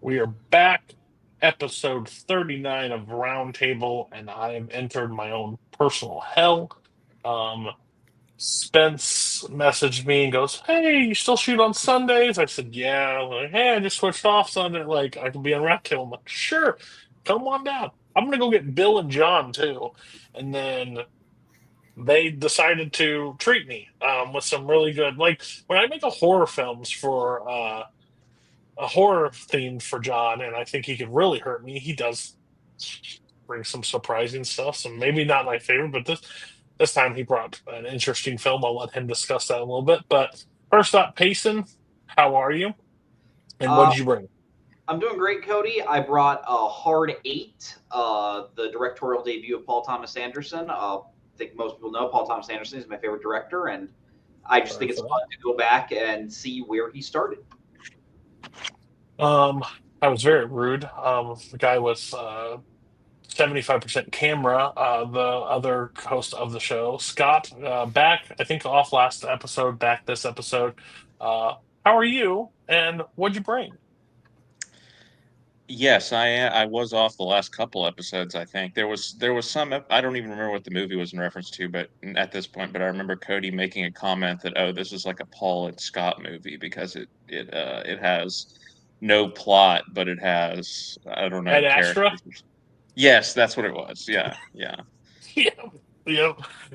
We are back, episode 39 of Roundtable, and I have entered my own personal hell. Um, Spence messaged me and goes, "Hey, you still shoot on Sundays?" I said, "Yeah." I'm like, "Hey, I just switched off Sunday. Like, I can be on Roundtable." I'm like, "Sure, come on down. I'm gonna go get Bill and John too." And then they decided to treat me with some really good, like when I make a horror films for a horror theme for John, and I think he could really hurt me. He does bring some surprising stuff. So maybe not my favorite, but this time he brought an interesting film. I'll let him discuss that in a little bit. But first up, Payson, how are you? And what Uh, did you bring? I'm doing great, Cody. I brought Hard Eight, the directorial debut of Paul Thomas Anderson. I think most people know Paul Thomas Anderson is my favorite director, and I just Sorry think it's for fun to go back and see where he started. that. I was very rude. The guy was 75% camera, the other host of the show, Scott, back, I think, off last episode, back this episode. Uh, how are you? And what'd you bring? Yes, I was off the last couple episodes. I think there was some. I don't even remember what the movie was in reference to, but at this point, but I remember Cody making a comment that, oh, this is like a Paul and Scott movie because it has no plot, but it has, I don't know, Ed Astra? characters. Yes, that's what it was. Yeah, yeah. Yeah, yeah,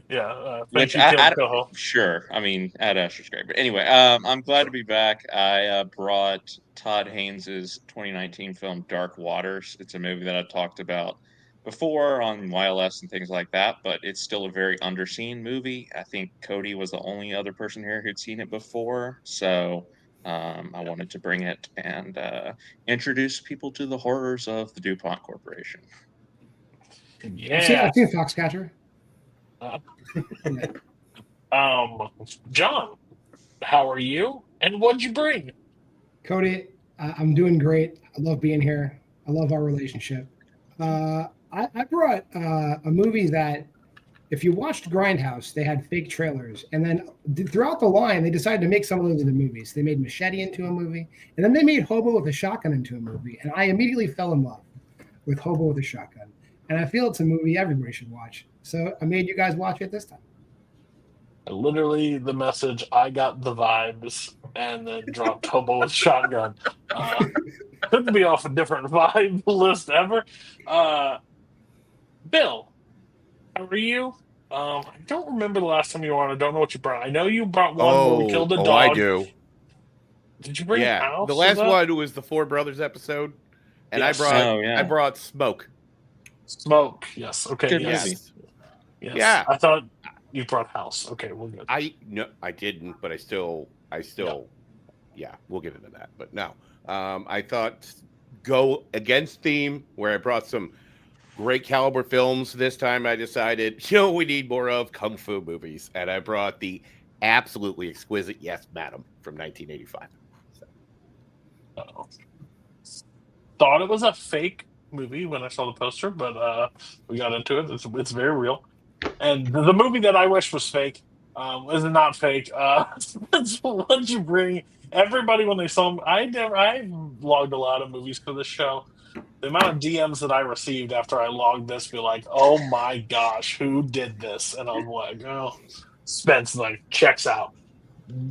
yeah. Thank Which you, Kim Coho. sure. I mean, Ad Asher's great, but anyway, I'm glad to be back. I brought Todd Haynes's 2019 film Dark Waters. It's a movie that I talked about before on YLS and things like that, but it's still a very underseen movie. I think Cody was the only other person here who'd seen it before, so I wanted to bring it and introduce people to the horrors of the DuPont Corporation. Yeah. I've seen Foxcatcher. Uh, Yeah. John, how are you? And what'd you bring? Cody, I'm doing great. I love being here. I love our relationship. I brought a movie that, if you watched Grindhouse, they had fake trailers. And then throughout the line, they decided to make some of those into movies. They made Machete into a movie. And then they made Hobo with a Shotgun into a movie. And I immediately fell in love with Hobo with a Shotgun. And I feel it's a movie everybody should watch. So I made you guys watch it this time. Literally the message, I got the vibes, and then dropped Hobo with Shotgun. Couldn't be off a different vibe list ever. Bill, how are you? I don't remember the last time you were on. I don't know what you brought. I know you brought one where we killed a dog. I do. Did you bring House? The last one was the Four Brothers episode, and Yes. I brought Smoke. Smoke. Yes. Okay. Good Yes. movie. Yes. Yeah. I thought you brought House. Okay, we're good. I didn't, but I still, yeah, we'll get into that. But no, I thought go against theme where I brought some great caliber films. This time I decided, we need more of kung fu movies, and I brought the absolutely exquisite Yes, Madam from 1985. So. Uh-oh. Thought it was a fake movie when I saw the poster, but we got into it. It's very real. And the movie that I wish was fake is not fake. What'd you bring? Everybody when they saw him, I logged a lot of movies for this show. The amount of DMs that I received after I logged this, be like, "Oh my gosh, who did this?" And I'm like, "Oh, Spence like checks out."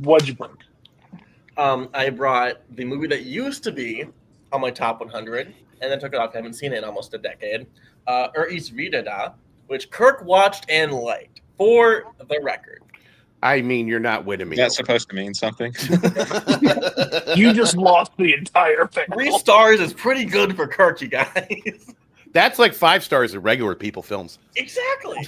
What'd you bring? I brought the movie that used to be on my top 100 and then took it off. I haven't seen it in almost a decade. Is Vida Da, which Kirk watched and liked, for the record. I mean, you're not winning me. That's supposed to mean something. You just lost the entire thing. 3 stars is pretty good for Kirk, you guys. That's like 5 stars in regular people films. Exactly.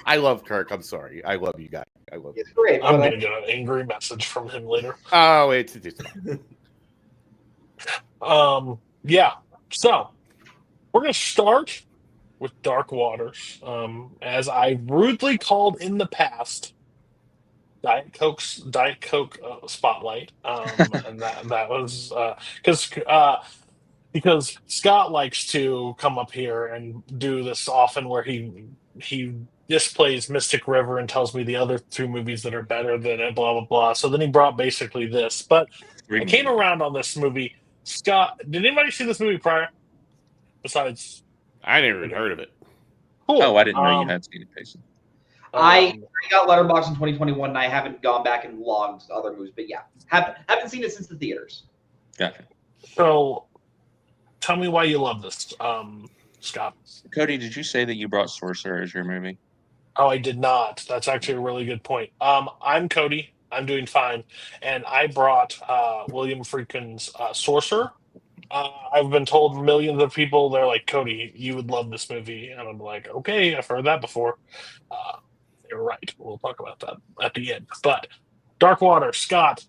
I love Kirk. I'm sorry. I love you guys. I love you. It's great. I'm gonna get an angry message from him later. Oh, it's Yeah. So we're gonna start with Dark Waters. As I rudely called in the past, Diet Coke Spotlight. And that was because Scott likes to come up here and do this often, where he displays Mystic River and tells me the other 2 movies that are better than it, blah blah blah. So then he brought basically this, but I came around on this movie Scott, did anybody see this movie prior? Besides, I never even heard of it. cool. Oh, I didn't know you had seen it, Payson. I got Letterboxd in 2021, and I haven't gone back and logged other movies. But yeah, haven't seen it since the theaters. Gotcha. So, tell me why you love this, Scott. Cody, did you say that you brought Sorcerer as your movie? Oh, I did not. That's actually a really good point. I'm Cody. I'm doing fine, and I brought William Friedkin's Sorcerer. I've been told millions of people, they're like, Cody, you would love this movie, and I'm like, okay, I've heard that before. They were right. We'll talk about that at the end. But Dark Water, Scott,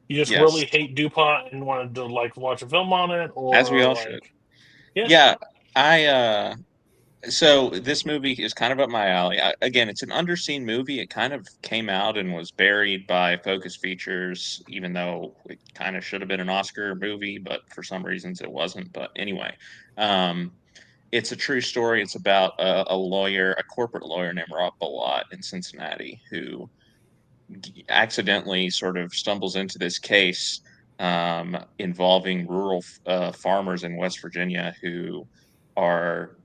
you just Yes. really hate DuPont and wanted to like watch a film on it, or As we all like, should. Yeah. I so this movie is kind of up my alley. Again, it's an underseen movie. It kind of came out and was buried by Focus Features, even though it kind of should have been an Oscar movie, but for some reasons it wasn't. But anyway, it's a true story. It's about a lawyer, a corporate lawyer named Rob Bilott in Cincinnati, who accidentally sort of stumbles into this case involving rural farmers in West Virginia who are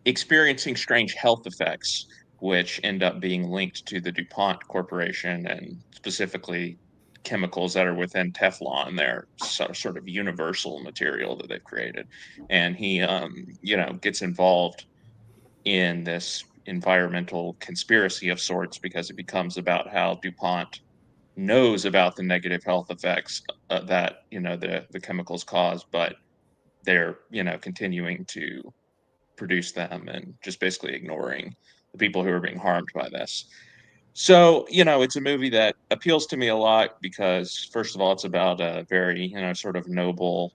experiencing strange health effects, which end up being linked to the DuPont Corporation and specifically chemicals that are within Teflon, their sort of universal material that they've created. And he, gets involved in this environmental conspiracy of sorts because it becomes about how DuPont knows about the negative health effects that the chemicals cause, but they're continuing to produce them and just basically ignoring the people who are being harmed by this. So it's a movie that appeals to me a lot because first of all, it's about a very sort of noble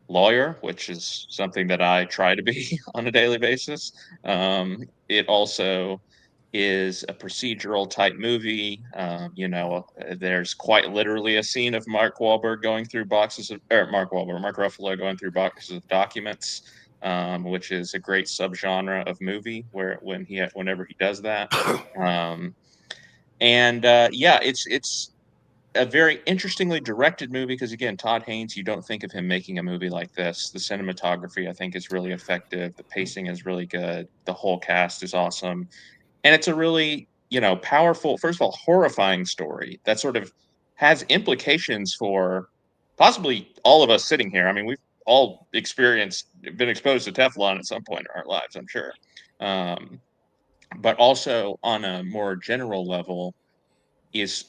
lawyer, which is something that I try to be on a daily basis. It also is a procedural type movie. There's quite literally a scene of Mark Ruffalo going through boxes of documents, which is a great subgenre of movie whenever he does that. It's a very interestingly directed movie because, again, Todd Haynes, you don't think of him making a movie like this. The cinematography, I think, is really effective. The pacing is really good. The whole cast is awesome. And it's a really, powerful, first of all, horrifying story that sort of has implications for possibly all of us sitting here. I mean, we've all been exposed to Teflon at some point in our lives, I'm sure. But also on a more general level is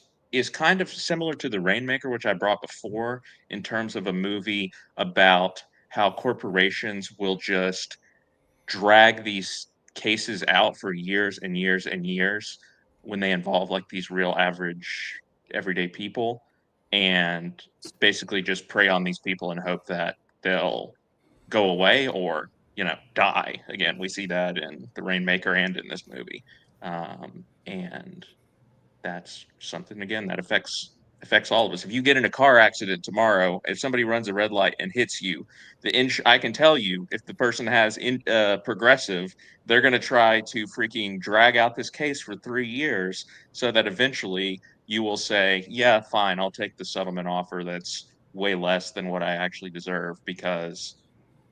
kind of similar to The Rainmaker, which I brought before, in terms of a movie about how corporations will just drag these cases out for years and years and years when they involve like these real average everyday people, and basically just prey on these people and hope that they'll go away or die. Again, we see that in The Rainmaker and in this movie, and that's something, again, that affects all of us. If you get in a car accident tomorrow, if somebody runs a red light and hits you, I can tell you, if the person has Progressive, they're going to try to freaking drag out this case for 3 years so that eventually you will say, yeah, fine, I'll take the settlement offer that's way less than what I actually deserve because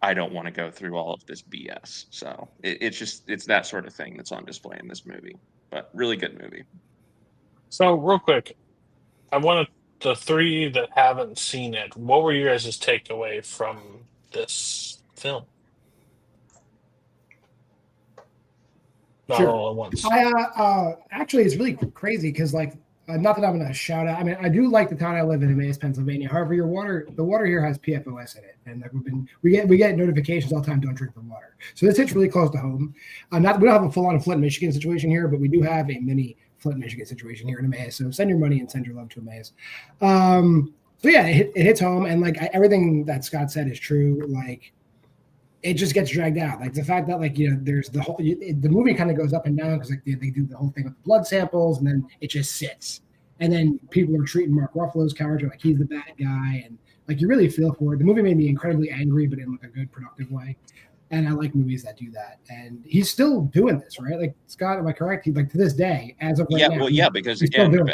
I don't want to go through all of this BS. So it's that sort of thing that's on display in this movie, but really good movie. So, real quick, I wanted the three that haven't seen it. What were your guys' takeaway from this film? Not Sure. all at once. Actually, it's really crazy because, like, not that I'm going to shout out. I mean, I do like the town I live in Emmaus, Pennsylvania. However, the water here has PFOS in it, and like we get notifications all the time. Don't drink the water. So this hits really close to home. We don't have a full-on Flint, Michigan situation here, but we do have a mini Flint, Michigan situation here in Emmaus. So send your money and send your love to Emmaus. So yeah, it hits home, and like everything that Scott said is true. Like, it just gets dragged out. Like the fact that there's the whole the movie kind of goes up and down because like they do the whole thing with the blood samples, and then it just sits. And then people are treating Mark Ruffalo's character like he's the bad guy, and like you really feel for it. The movie made me incredibly angry, but in like a good, productive way. And I like movies that do that. And he's still doing this, right? Like, Scott, am I correct? Like to this day, as of right now. Because again,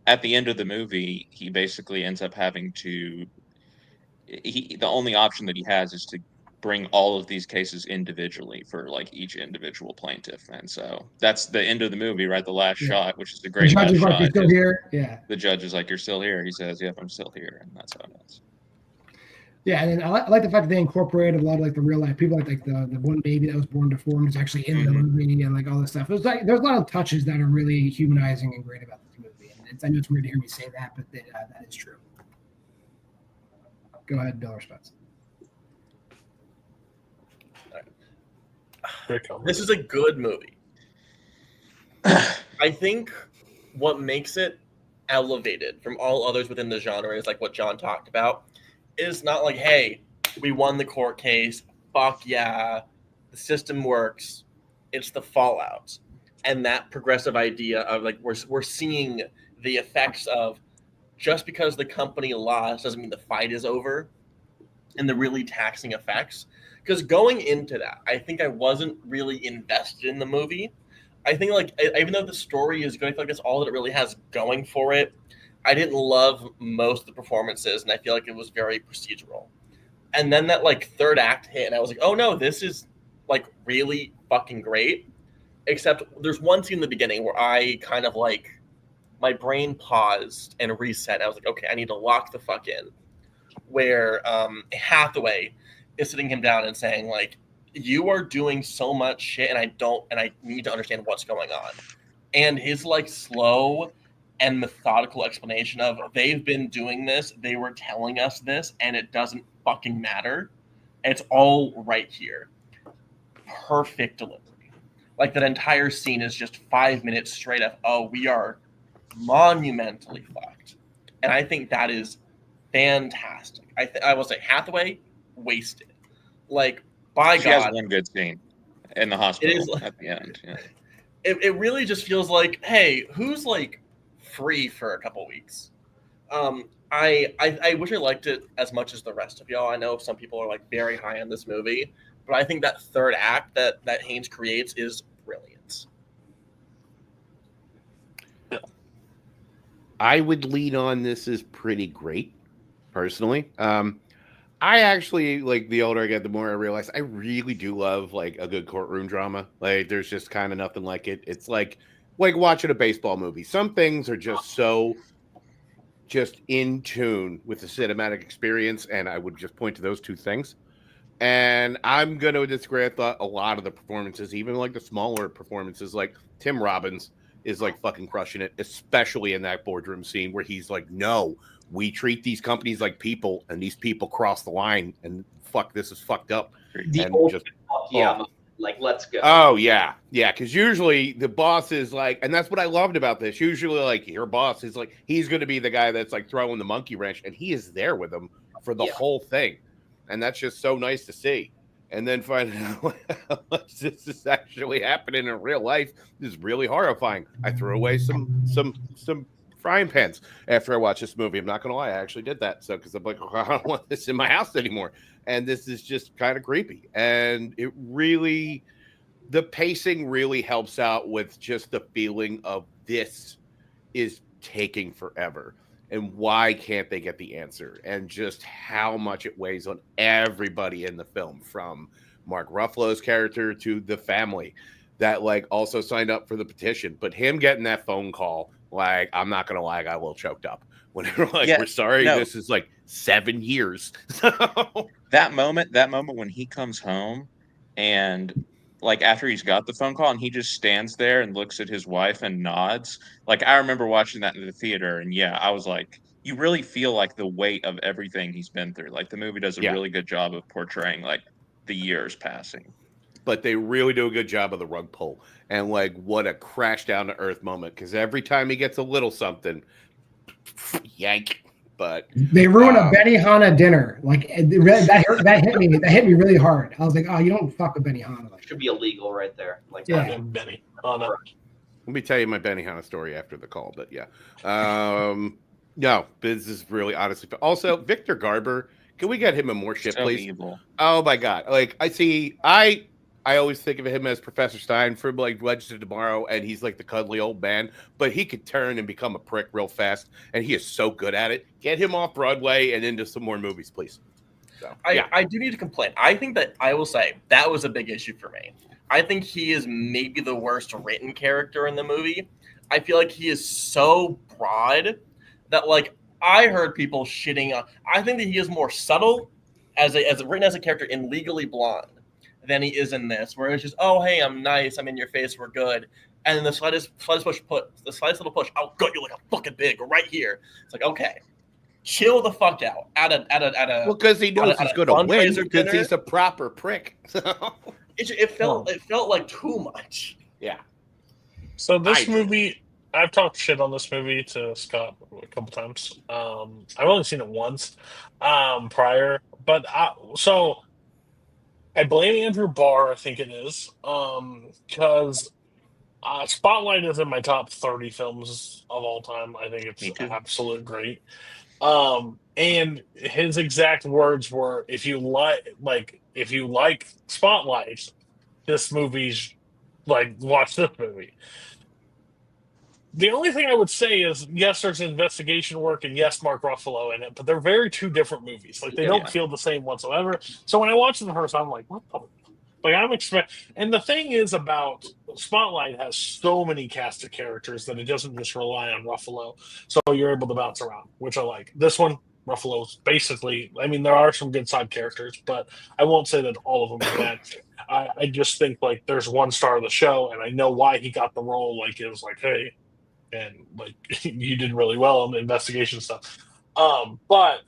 at the end of the movie, he basically ends up having to the only option that he has is to bring all of these cases individually for like each individual plaintiff. And so that's the end of the movie, right? The last shot, which is the The great judge last is like, shot. "You're still here." Yeah. The judge is like, "You're still here." He says, "Yep, I'm still here," and that's how it ends. Yeah, and then I like the fact that they incorporated a lot of like the real life people, like the one baby that was born deformed is actually in the movie, and like all this stuff. It was like there's a lot of touches that are really humanizing and great about this movie. And I know it's weird to hear me say that, but that is true. Go ahead, Bill or Spence. This is a good movie. I think what makes it elevated from all others within the genre is like what John talked about. Is not like, hey, we won the court case. Fuck yeah, the system works. It's the fallout, and that progressive idea of like we're seeing the effects of just because the company lost doesn't mean the fight is over, and the really taxing effects. Because going into that, I think I wasn't really invested in the movie. I think like even though the story is good, I feel like that's all that it really has going for it. I didn't love most of the performances, and I feel like it was very procedural. And then that like third act hit, and I was like, oh no, this is like really fucking great. Except there's one scene in the beginning where I kind of like my brain paused and reset. I was like, okay, I need to lock the fuck in. Where Hathaway is sitting him down and saying like, you are doing so much shit, and I need to understand what's going on. And his like slow and methodical explanation of they've been doing this, they were telling us this, and it doesn't fucking matter. It's all right here. Perfect delivery. Like that entire scene is just 5 minutes straight of, oh, we are monumentally fucked. And I think that is fantastic. I will say Hathaway wasted. Like, by She God. has one good scene in the hospital It is like, at the end. Yeah. It really just feels like, hey, who's like free for a couple weeks? I wish I liked it as much as the rest of y'all. I know some people are like very high on this movie, but I think that third act that Haynes creates is brilliant. I would lean on this is pretty great, personally. I actually, like, the older I get, the more I realize I really do love like a good courtroom drama. Like, there's just kind of nothing like it. It's like watching a baseball movie. Some things are just so just in tune with the cinematic experience, and I would just point to those two things. And I'm going to disagree. I thought a lot of the performances, even like the smaller performances, like Tim Robbins is like fucking crushing it, especially in that boardroom scene where he's like, no, we treat these companies like people, and these people cross the line, and fuck, this is fucked up. The And old, just, yeah, like let's go. oh yeah, because usually the boss is like, and that's what I loved about this. Usually, like, your boss is like, he's going to be the guy that's like throwing the monkey wrench, and he is there with them for the whole thing, and that's just so nice to see. And then finding out this is actually happening in real life is really horrifying. I threw away some frying pans after I watched this movie. I'm not gonna lie, I actually did that. So because I'm like, oh, I don't want this in my house anymore. And this is just kind of creepy. And it really, the pacing really helps out with just the feeling of this is taking forever. And why can't they get the answer? And just how much it weighs on everybody in the film, from Mark Ruffalo's character to the family that like also signed up for the petition. But him getting that phone call, like, I'm not gonna lie, I got a little choked up when they were like, we're sorry, this is like 7 years. That moment when he comes home and like after he's got the phone call and he just stands there and looks at his wife and nods. Like, I remember watching that in the theater, and yeah, I was like, you really feel like the weight of everything he's been through. Like, the movie does a really good job of portraying like the years passing. But they really do a good job of the rug pull, and like what a crash down to earth moment, because every time he gets a little something, yank. But they ruined a Benihana dinner. Like that hit me. That hit me really hard. I was like, oh, you don't fuck with Benihana. Like, should be illegal right there. Like, yeah, Benihana. Let me tell you my Benihana story after the call. But yeah, no, this is really honestly. Also, Victor Garber, can we get him in more shit, please? Evil. Oh my god! Like, I always think of him as Professor Stein from like Legends of Tomorrow, and he's like the cuddly old man, but he could turn and become a prick real fast, and he is so good at it. Get him off Broadway and into some more movies, please. So I do need to complain. I think that I will say that was a big issue for me. I think he is maybe the worst written character in the movie. I feel like he is so broad that like I heard people shitting on. I think that he is more subtle as written as a character in Legally Blonde than he is in this, where it's just, oh hey, I'm nice, I'm in your face, we're good. And then the slightest little push, I'll gut you like a fucking pig right here. It's like, okay, chill the fuck out. well, because he knows he's going to win fundraiser because dinner. he's a proper prick. So, It felt like too much. yeah. So this I- movie, I've talked shit on this movie to Scott a couple times. I've only seen it once prior, but so I blame Andrew Barr. I think it is because Spotlight is in my top 30 films of all time. I think it's Me too. absolute great. And his exact words were, if you like Spotlight, this movie's like, watch this movie. The only thing I would say is, yes, there's investigation work, and yes, Mark Ruffalo in it, but they're very two different movies. Like, they don't feel the same whatsoever. So when I watched it the first time, I'm like, what the? Like, I'm expect. And the thing is about Spotlight has so many cast of characters that it doesn't just rely on Ruffalo. So you're able to bounce around, which I like. This one, Ruffalo's basically, I mean, there are some good side characters, but I won't say that all of them are bad. I just think, like, there's one star of the show, and I know why he got the role. Like, it was like, hey, and like you did really well on the investigation stuff. But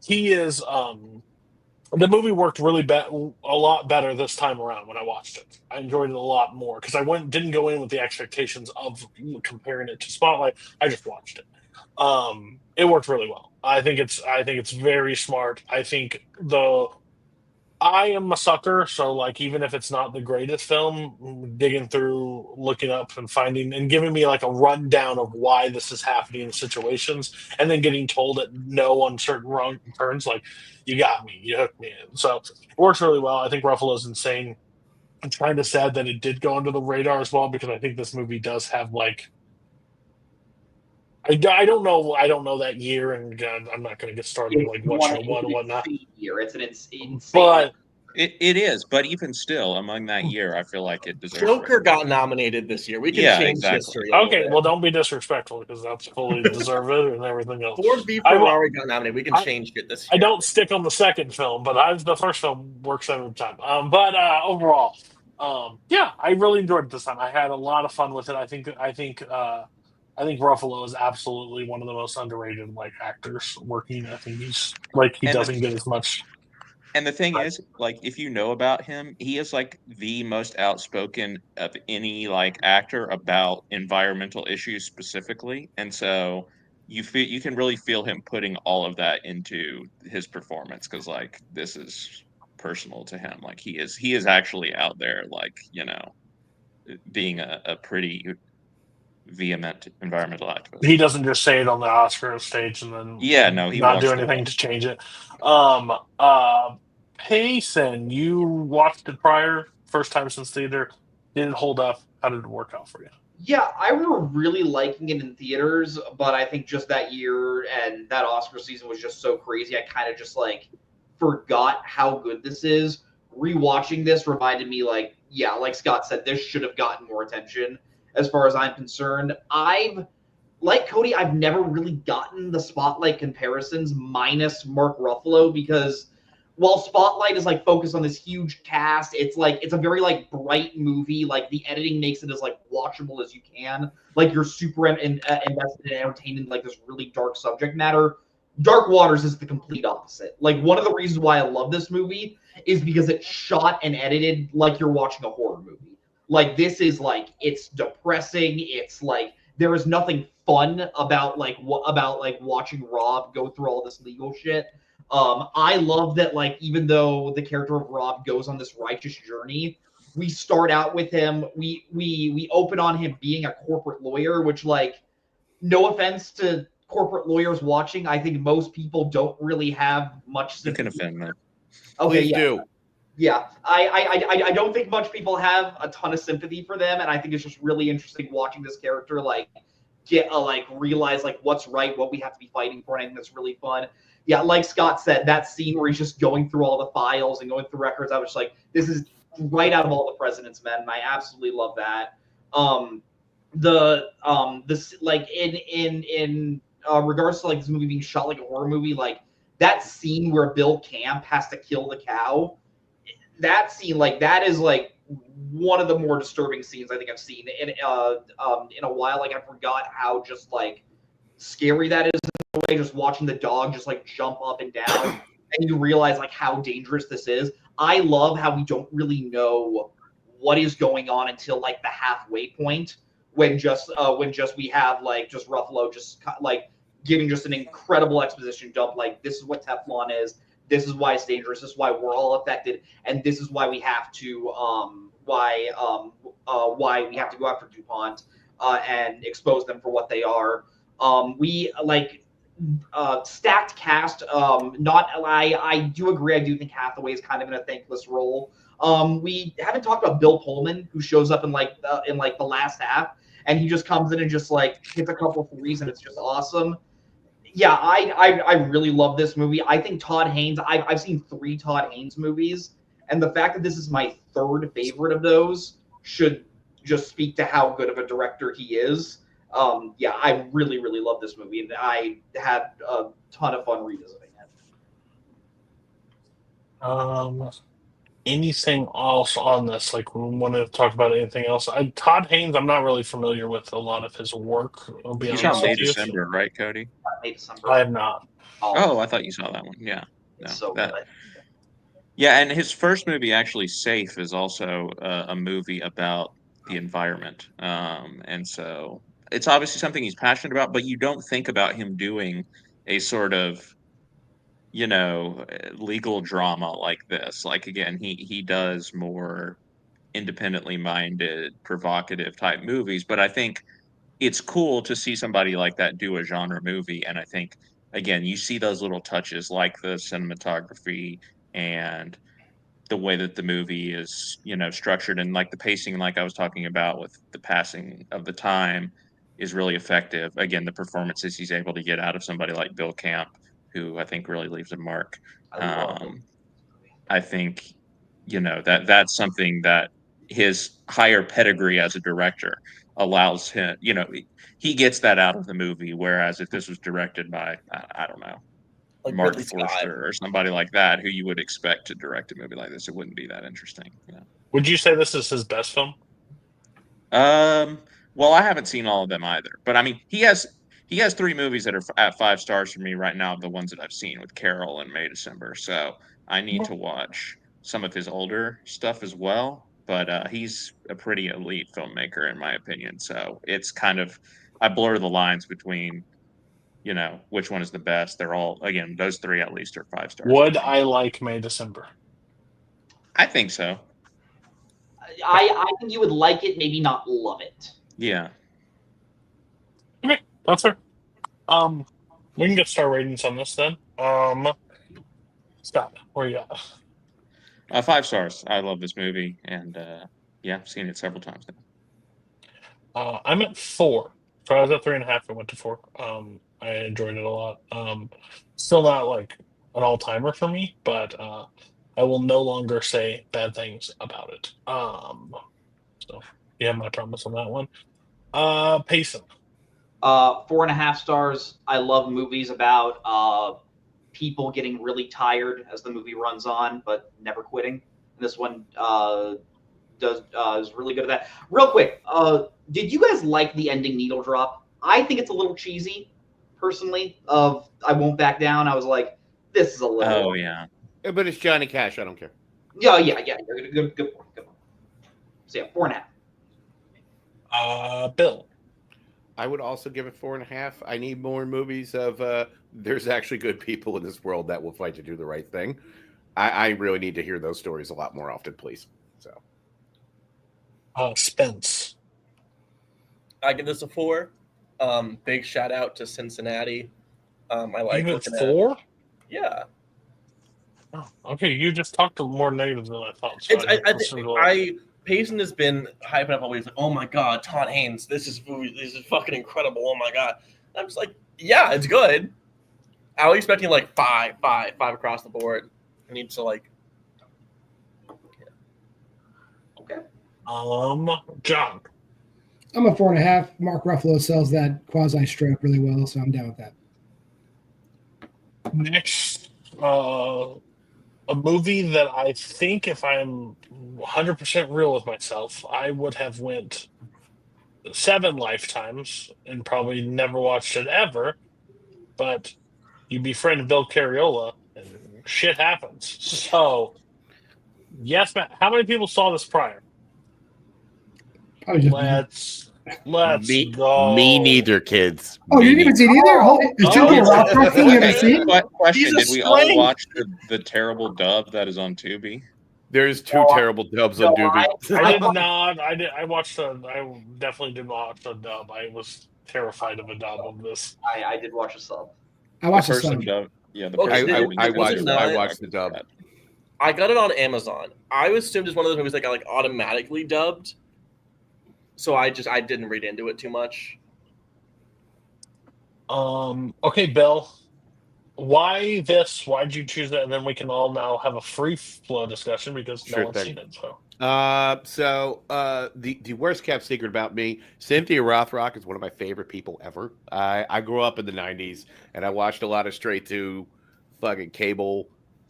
he is the movie worked really a lot better this time around when I watched it. I enjoyed it a lot more because I didn't go in with the expectations of comparing it to Spotlight. I just watched it. It worked really well. I think it's very smart. I think I am a sucker, so like even if it's not the greatest film, digging through, looking up and finding and giving me like a rundown of why this is happening in situations, and then getting told at no uncertain wrong turns, like, you got me, you hooked me in. So it works really well. I think Ruffalo's insane. I'm kind of sad that it did go under the radar as well, because I think this movie does have like, I don't know that year, and I'm not going to get started It's like what should what and whatnot. Year. It's an insane. But It is, but even still, among that year, I feel like it deserves. Joker got nominated this year. We can Yeah, change exactly. history. a little okay, bit. well, don't be disrespectful, because that's fully deserved and everything else. Ford v I will- Ferrari got nominated. We can change it this year. I don't stick on the second film, but the first film works every time. But overall, yeah, I really enjoyed it this time. I had a lot of fun with it. I think Ruffalo is absolutely one of the most underrated like actors working. I think he's like he And doesn't get as much. And the thing is, like, if you know about him, he is like the most outspoken of any like actor about environmental issues specifically, and so you can really feel him putting all of that into his performance because like this is personal to him. Like he is actually out there, like, you know, being a pretty vehement environmental activist. He doesn't just say it on the Oscar stage and then Yeah, no, he not walks do the anything walk. to change it. Payson, you watched it prior, first time since theater. Did it hold up? How did it work out for you? Yeah, I remember really liking it in theaters, but I think just that year and that Oscar season was just so crazy. I kind of just like forgot how good this is. Rewatching this reminded me, like, yeah, like Scott said, this should have gotten more attention as far as I'm concerned. Like Cody, I've never really gotten the Spotlight comparisons minus Mark Ruffalo, because while Spotlight is like focused on this huge cast, it's a very like bright movie. Like the editing makes it as like watchable as you can. Like you're super invested and entertained in like this really dark subject matter. Dark Waters is the complete opposite. Like one of the reasons why I love this movie is because it's shot and edited like you're watching a horror movie. Like this is like, it's depressing. It's like there is nothing fun about watching Rob go through all this legal shit. I love that, like, even though the character of Rob goes on this righteous journey, we start out with him. We open on him being a corporate lawyer, which, like, no offense to corporate lawyers watching, I think most people don't really have much You can sympathy. offend them. Okay, Please yeah. do. Yeah, I don't think much people have a ton of sympathy for them, and I think it's just really interesting watching this character like get realize like what's right, what we have to be fighting for, and I think that's really fun. yeah, like Scott said, that scene where he's just going through all the files and going through records, I was just like, this is right out of All the President's Men. And I absolutely love that. This like in regards to like this movie being shot like a horror movie, like that scene where Bill Camp has to kill the cow, that scene, like that is like one of the more disturbing scenes I think I've seen in a while. Like I forgot how just like scary that is in a way, just watching the dog just like jump up and down, and you realize like how dangerous this is. I love how we don't really know what is going on until like the halfway point, when just we have like just Ruffalo just like giving just an incredible exposition dump, like this is what Teflon is, this is why it's dangerous, this is why we're all affected, and this is why we have to why we have to go after DuPont and expose them for what they are. We like stacked cast. I do agree. I do think Hathaway is kind of in a thankless role. We haven't talked about Bill Pullman, who shows up in the last half, and he just comes in and just like hits a couple threes, and it's just awesome. Yeah, I really love this movie. I think Todd Haynes. I've seen 3 Todd Haynes movies, and the fact that this is my 3rd favorite of those should just speak to how good of a director he is. Yeah, I really, really love this movie, and I had a ton of fun revisiting it. Anything else on this? Like, we want to talk about anything else? Todd Haynes, I'm not really familiar with a lot of his work. I'll be You honest saw with May you. December, right, Cody? May December. I have not. Oh, I thought you saw that one. Yeah. No, It's so that- good. Yeah, and his first movie, actually, Safe, is also a movie about the environment. And so it's obviously something he's passionate about, but you don't think about him doing a sort of, legal drama like this. Like, again, he does more independently minded, provocative type movies, but I think it's cool to see somebody like that do a genre movie. And I think, again, you see those little touches like the cinematography and the way that the movie is, structured, and like the pacing, like I was talking about with the passing of the time, is really effective. Again, the performances he's able to get out of somebody like Bill Camp, who I think really leaves a mark. I love it. I think, that's something that his higher pedigree as a director allows him, he gets that out of the movie. Whereas if this was directed by, I don't know, Like Martin Ridley Scott. Forster or somebody like that, who you would expect to direct a movie like this, it wouldn't be that interesting. Would you say this is his best film? Well, I haven't seen all of them either, but I mean, he has 3 movies that are at 5 stars for me right now, of the ones that I've seen, with Carol and May December. So I need to watch some of his older stuff as well. But he's a pretty elite filmmaker, in my opinion. So it's kind of, I blur the lines between, which one is the best. They're all, again, those 3 at least are 5 stars. Would I like May December? I think so. I think you would like it, maybe not love it. Yeah. Okay, that's fair. We can get star ratings on this then. Scott, where you at? 5 stars. I love this movie, and yeah, I've seen it several times now. I'm at 4. So I was at 3.5. I went to 4. I enjoyed it a lot. Still not like an all timer for me, but I will no longer say bad things about it. So you have my promise on that one. Payson. 4.5 stars. I love movies about people getting really tired as the movie runs on, but never quitting. This one is really good at that. Real quick, did you guys like the ending needle drop? I think it's a little cheesy, personally. Of I won't back down. I was like, this is a little. Oh yeah. Yeah, but it's Johnny Cash. I don't care. Yeah. Good point. So yeah, 4.5. Bill. I would also give it 4.5. I need more movies of there's actually good people in this world that will fight to do the right thing. I really need to hear those stories a lot more often, please. So, Spence. I give this a 4. Big shout out to Cincinnati. I like Even looking at. 4? Yeah. Oh, okay, you just talked more negative than I thought. So Payson has been hyping up always like, oh my god, Todd Haynes, this is fucking incredible. Oh my god. I'm just like, yeah, it's good. I was expecting like five across the board. I need to like. Okay. John. I'm a 4.5. Mark Ruffalo sells that quasi stroke really well, so I'm down with that. Next, a movie that I think, if I'm 100% real with myself, I would have went 7 lifetimes and probably never watched it ever. But you befriend Bill Carriola, and shit happens. So, yes, Matt. How many people saw this prior? Probably just Let's me, go. me neither, kids. Oh, you Me didn't even see it either? Is Oh, Cynthia it's- Rothrock thing you haven't seen? Question: He's a Did we all string. watch the terrible dub that is on Tubi? There's 2 No, terrible dubs on no, Doobie. I did not. I definitely did not watch the dub. I was terrified of a dub of this. I did watch a sub. I watched the the person sub. dub. Yeah, the Okay, person I dubbing watched it. I watched the dub. I got it on Amazon. I assumed it's one of those movies that got like automatically dubbed, so I didn't read into it too much. Okay, Bill. Why this? Why did you choose that? And then we can all now have a free flow discussion because no Sure one's thing. seen it. So The worst kept secret about me, Cynthia Rothrock is one of my favorite people ever. I grew up in the 90s and I watched a lot of straight to fucking cable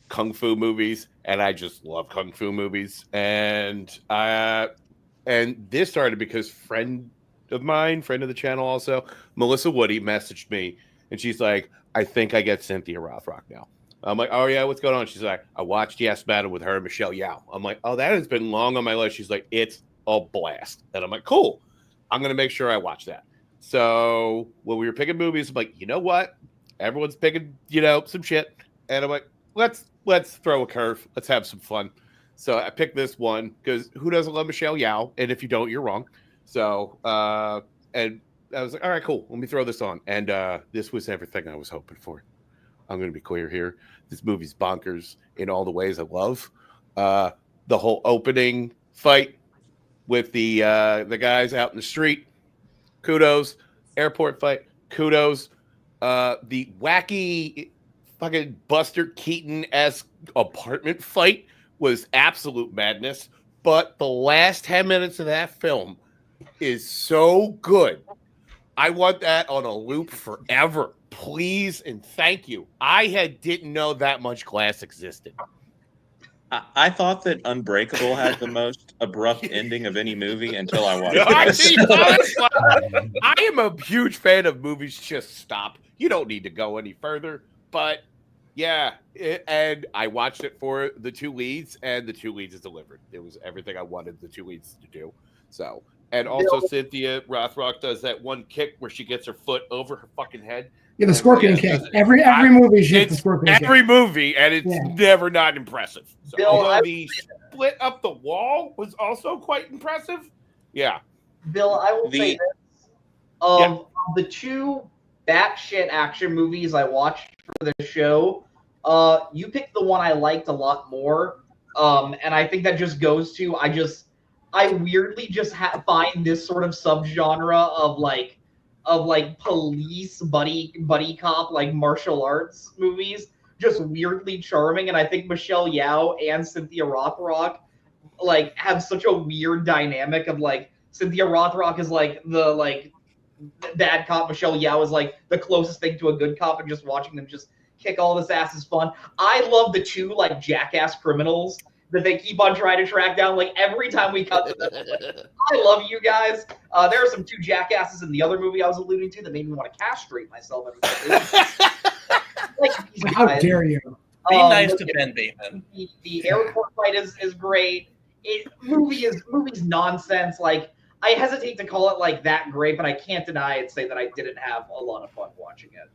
kung fu movies, and I just love kung fu movies. And this started because friend of the channel also, Melissa Woody, messaged me and she's like, I think I get Cynthia Rothrock now. I'm like, oh yeah, what's going on? She's like, I watched Yes Madam with her and Michelle Yeoh. I'm like, oh, that has been long on my list. She's like, it's a blast. And I'm like, cool. I'm gonna make sure I watch that. So when we were picking movies, I'm like, you know what? Everyone's picking, some shit. And I'm like, let's throw a curve. Let's have some fun. So I picked this one because who doesn't love Michelle Yeoh? And if you don't, you're wrong. So and I was like, all right, cool. Let me throw this on. And this was everything I was hoping for. I'm going to be clear here. This movie's bonkers in all the ways I love. The whole opening fight with the guys out in the street. Kudos. Airport fight. Kudos. The wacky fucking Buster Keaton-esque apartment fight was absolute madness. But the last 10 minutes of that film is so good. I want that on a loop forever. Please and thank you. I didn't know that much glass existed. I thought that Unbreakable had the most abrupt ending of any movie until I watched it. I am a huge fan of movies just stop. You don't need to go any further. But yeah, and I watched it for the 2 leads, and the 2 leads is delivered. It was everything I wanted the 2 leads to do. So, and also Cynthia Rothrock does that one kick where she gets her foot over her fucking head. Yeah, the scorpion kick. Every movie she hits the scorpion kick. Every movie, and it's never not impressive. So, Bill, although the split up the wall was also quite impressive. Yeah. Bill, I will say this. Of the 2 batshit action movies I watched for the show, you picked the one I liked a lot more. And I think that just goes to I weirdly just find this sort of subgenre of police buddy cop, like martial arts movies, just weirdly charming. And I think Michelle Yeoh and Cynthia Rothrock have such a weird dynamic of Cynthia Rothrock is the bad cop, Michelle Yeoh is the closest thing to a good cop, and just watching them just kick all this ass is fun. I love the 2 jackass criminals that they keep on trying to track down. Every time we cut to them, I love you guys. There are some 2 jackasses in the other movie I was alluding to that made me want to castrate myself. How dare you? Be nice to Ben Bateman. The airport fight is great. Movie's nonsense. I hesitate to call it that great, but I can't deny it. Say that I didn't have a lot of fun watching it.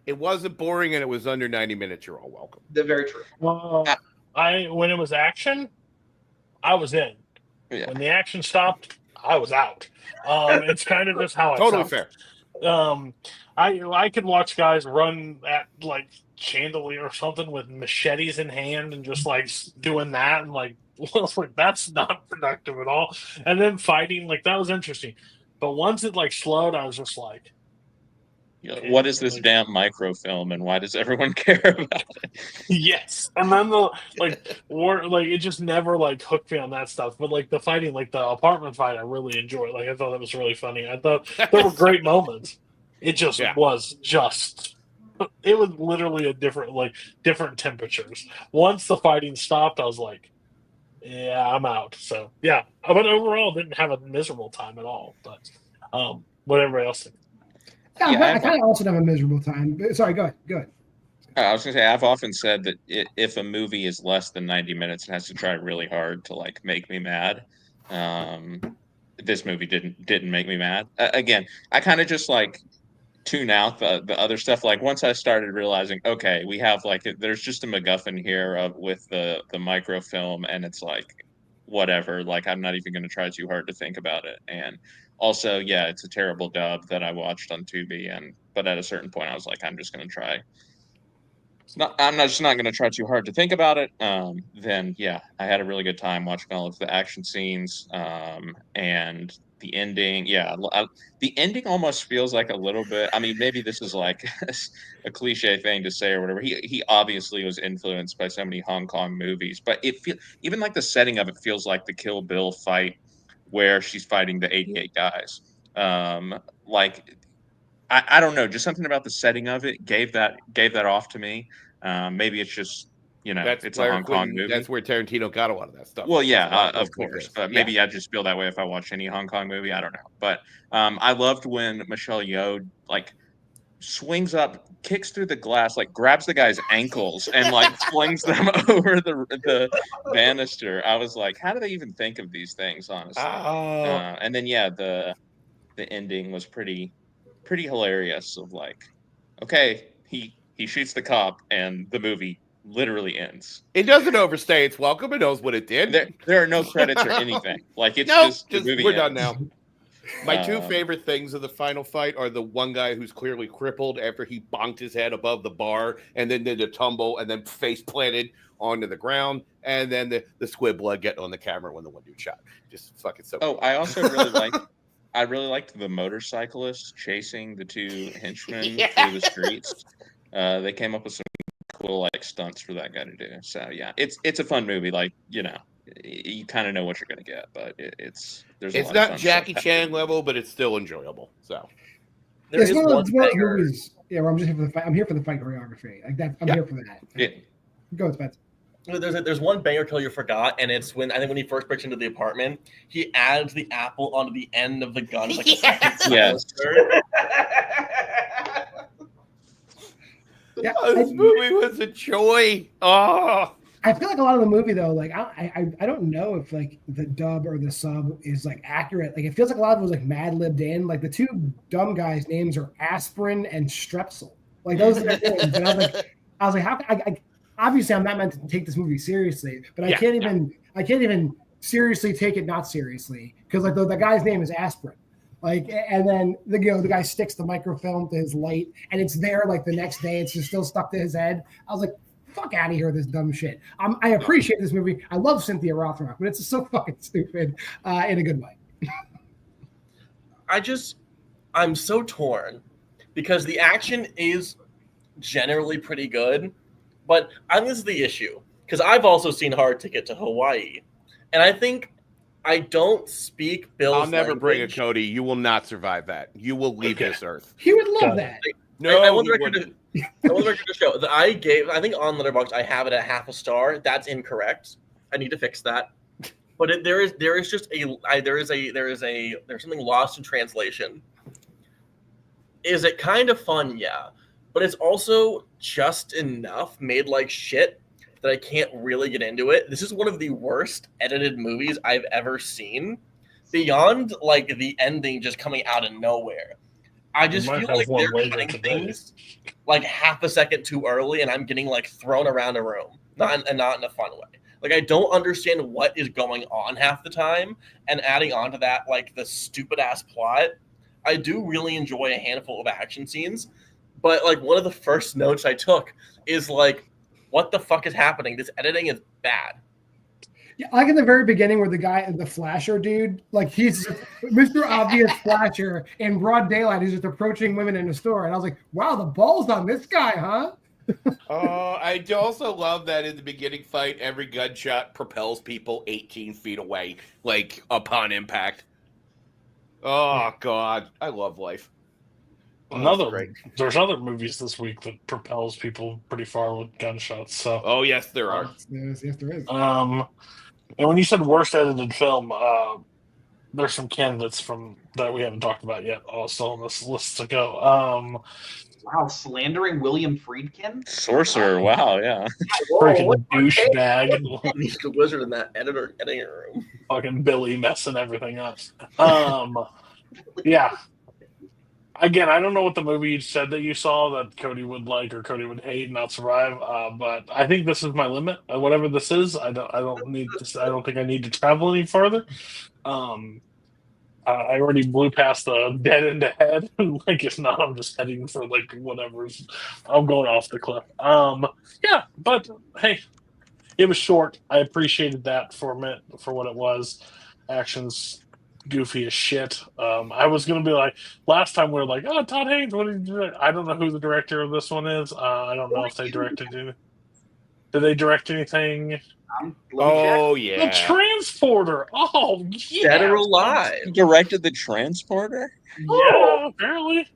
It wasn't boring, and it was under 90 minutes. You're all welcome. They're very true. When it was action, I was in. Yeah. When the action stopped, I was out. It's kind of just how I Totally felt. fair. I could watch guys run at chandelier or something with machetes in hand and just doing that and that's not productive at all. And then fighting that was interesting, but once it slowed, I was just What is this damn microfilm, and why does everyone care about it? Yes, and then the war, it just never hooked me on that stuff. But the fighting, the apartment fight, I really enjoyed. I thought that was really funny. I thought there were great moments. It just Yeah. was it was literally a different temperatures. Once the fighting stopped, I was like, yeah, I'm out. So yeah, but overall, didn't have a miserable time at all. But what everybody else think? Yeah, I kind of also have a miserable time. Sorry, go ahead. I was gonna say, I've often said that if a movie is less than 90 minutes, it has to try really hard to make me mad. This movie didn't make me mad. Again, I kind of just tune out the other stuff. Once I started realizing, okay, we have there's just a MacGuffin here with the microfilm, and it's whatever. I'm not even going to try too hard to think about it. And also, yeah, it's a terrible dub that I watched on Tubi, but at a certain point, I was like, I'm just going to try. I'm just not going to try too hard to think about it. Then yeah, I had a really good time watching all of the action scenes, and the ending. Yeah, the ending almost feels like a little bit. I mean, maybe this is a cliche thing to say or whatever. He obviously was influenced by so many Hong Kong movies, but even the setting of it feels like the Kill Bill fight where she's fighting the 88 guys. I don't know, just something about the setting of it gave that off to me. Maybe it's just it's a Hong Kong movie. That's where Tarantino got a lot of that stuff. Well, yeah, of course. But maybe I just feel that way if I watch any Hong Kong movie. I don't know. But I loved when Michelle Yeoh swings up, kicks through the glass, grabs the guy's ankles and flings them over the banister. I was like, how do they even think of these things, honestly? And then yeah, the ending was pretty hilarious of okay, he shoots the cop and the movie literally ends. It doesn't overstay its welcome. It knows what it did. There are no credits or anything. It's just the movie we're ends. done now. My two favorite things of the final fight are the one guy who's clearly crippled after he bonked his head above the bar and then did a tumble and then face planted onto the ground, and then the squid blood getting on the camera when the one dude shot. Just fucking so. Oh, I also really liked the motorcyclist chasing the two henchmen through the streets. They came up with some cool stunts for that guy to do. So yeah, it's a fun movie. You kind of know what you're gonna get, but it's not Jackie Chan level, but it's still enjoyable. So there is one banger. Movies, where I'm just here for the fight. I'm here for the fight choreography. I'm here for that. Yeah. Go, Spence. There's one banger kill you forgot, and it's when he first breaks into the apartment, he adds the apple onto the end of the gun. Yes. Yeah, this movie was a joy. Oh, I feel like a lot of the movie though, I don't know if the dub or the sub is accurate. It feels like a lot of it was mad libbed in. The two dumb guys' names are Aspirin and Strepsil. Those are their names. And I was like, how? Obviously, I'm not meant to take this movie seriously, but I can't even seriously take it not seriously because the guy's name is Aspirin. And then the guy sticks the microfilm to his light, and it's there the next day. It's just still stuck to his head. I was like, fuck out of here with this dumb shit. I appreciate this movie. I love Cynthia Rothrock, but it's so fucking stupid in a good way. I'm so torn because the action is generally pretty good, but I think this is the issue because I've also seen Hard Ticket to Hawaii, and I think I don't speak Bill's I'll never bring a language. Cody. You will not survive that. You will leave this earth. He would love that. No, I want the you record wouldn't. I want the record to show that I think on Letterboxd I have it at 0.5 star. That's incorrect. I need to fix that. But there's something lost in translation. Is it kind of fun? Yeah, but it's also just enough made like shit that I can't really get into it. This is one of the worst edited movies I've ever seen. Beyond the ending just coming out of nowhere. I just feel like they're cutting things 0.5 second too early, and I'm getting thrown around a room, not in a fun way. I don't understand what is going on half the time, and adding on to that the stupid ass plot. I do really enjoy a handful of action scenes, but one of the first notes I took is what the fuck is happening? This editing is bad. Yeah, like in the very beginning where the flasher dude, like he's Mr. Obvious Flasher in broad daylight. He's just approaching women in a store. And I was like, wow, the balls on this guy, huh? I also love that in the beginning fight, every gunshot propels people 18 feet away, like upon impact. Oh, God. I love life. There's other movies this week that propels people pretty far with gunshots. So, Oh, yes, there are. Yes, there is. and when you said worst edited film, there's some candidates from that we haven't talked about yet, also on this list to go. Wow, slandering William Friedkin? Sorcerer. Wow. Yeah. Freaking douchebag, He's the wizard in that editing room. fucking Billy messing everything up. Yeah. Again, I don't know what the movie you said that you saw that Cody would like or Cody would hate and not survive. But I think this is my limit. Whatever this is, I don't need to. I don't think I need to travel any further. I already blew past the dead end ahead. Like, if not, I'm just heading for like whatever's. I'm going off the cliff. Yeah, but hey, it was short. I appreciated that for a minute for what it was. Actions goofy as shit. I was gonna be like last time we were like, oh, Todd Haynes, what did you do? I don't know who the director of this one is. I don't know if they directed it. Did they direct anything? Oh, The yeah. Transporter. Oh, yeah. Dead or Alive. He directed The Transporter. Yeah, apparently.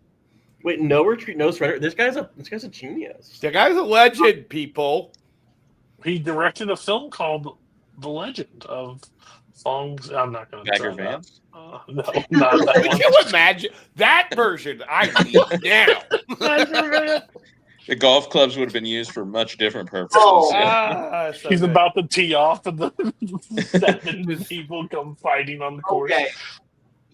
Wait, No Retreat, No Surrender. This guy's a genius. The guy's a legend, people. He directed a film called The Legend of Songs. I'm not going to Bagger try that. Vance. No, not that Could one. you imagine that version? I need now. The golf clubs would have been used for much different purposes. Oh. Yeah. So He's good. about to tee off, and the 7 people come fighting on the course. Okay.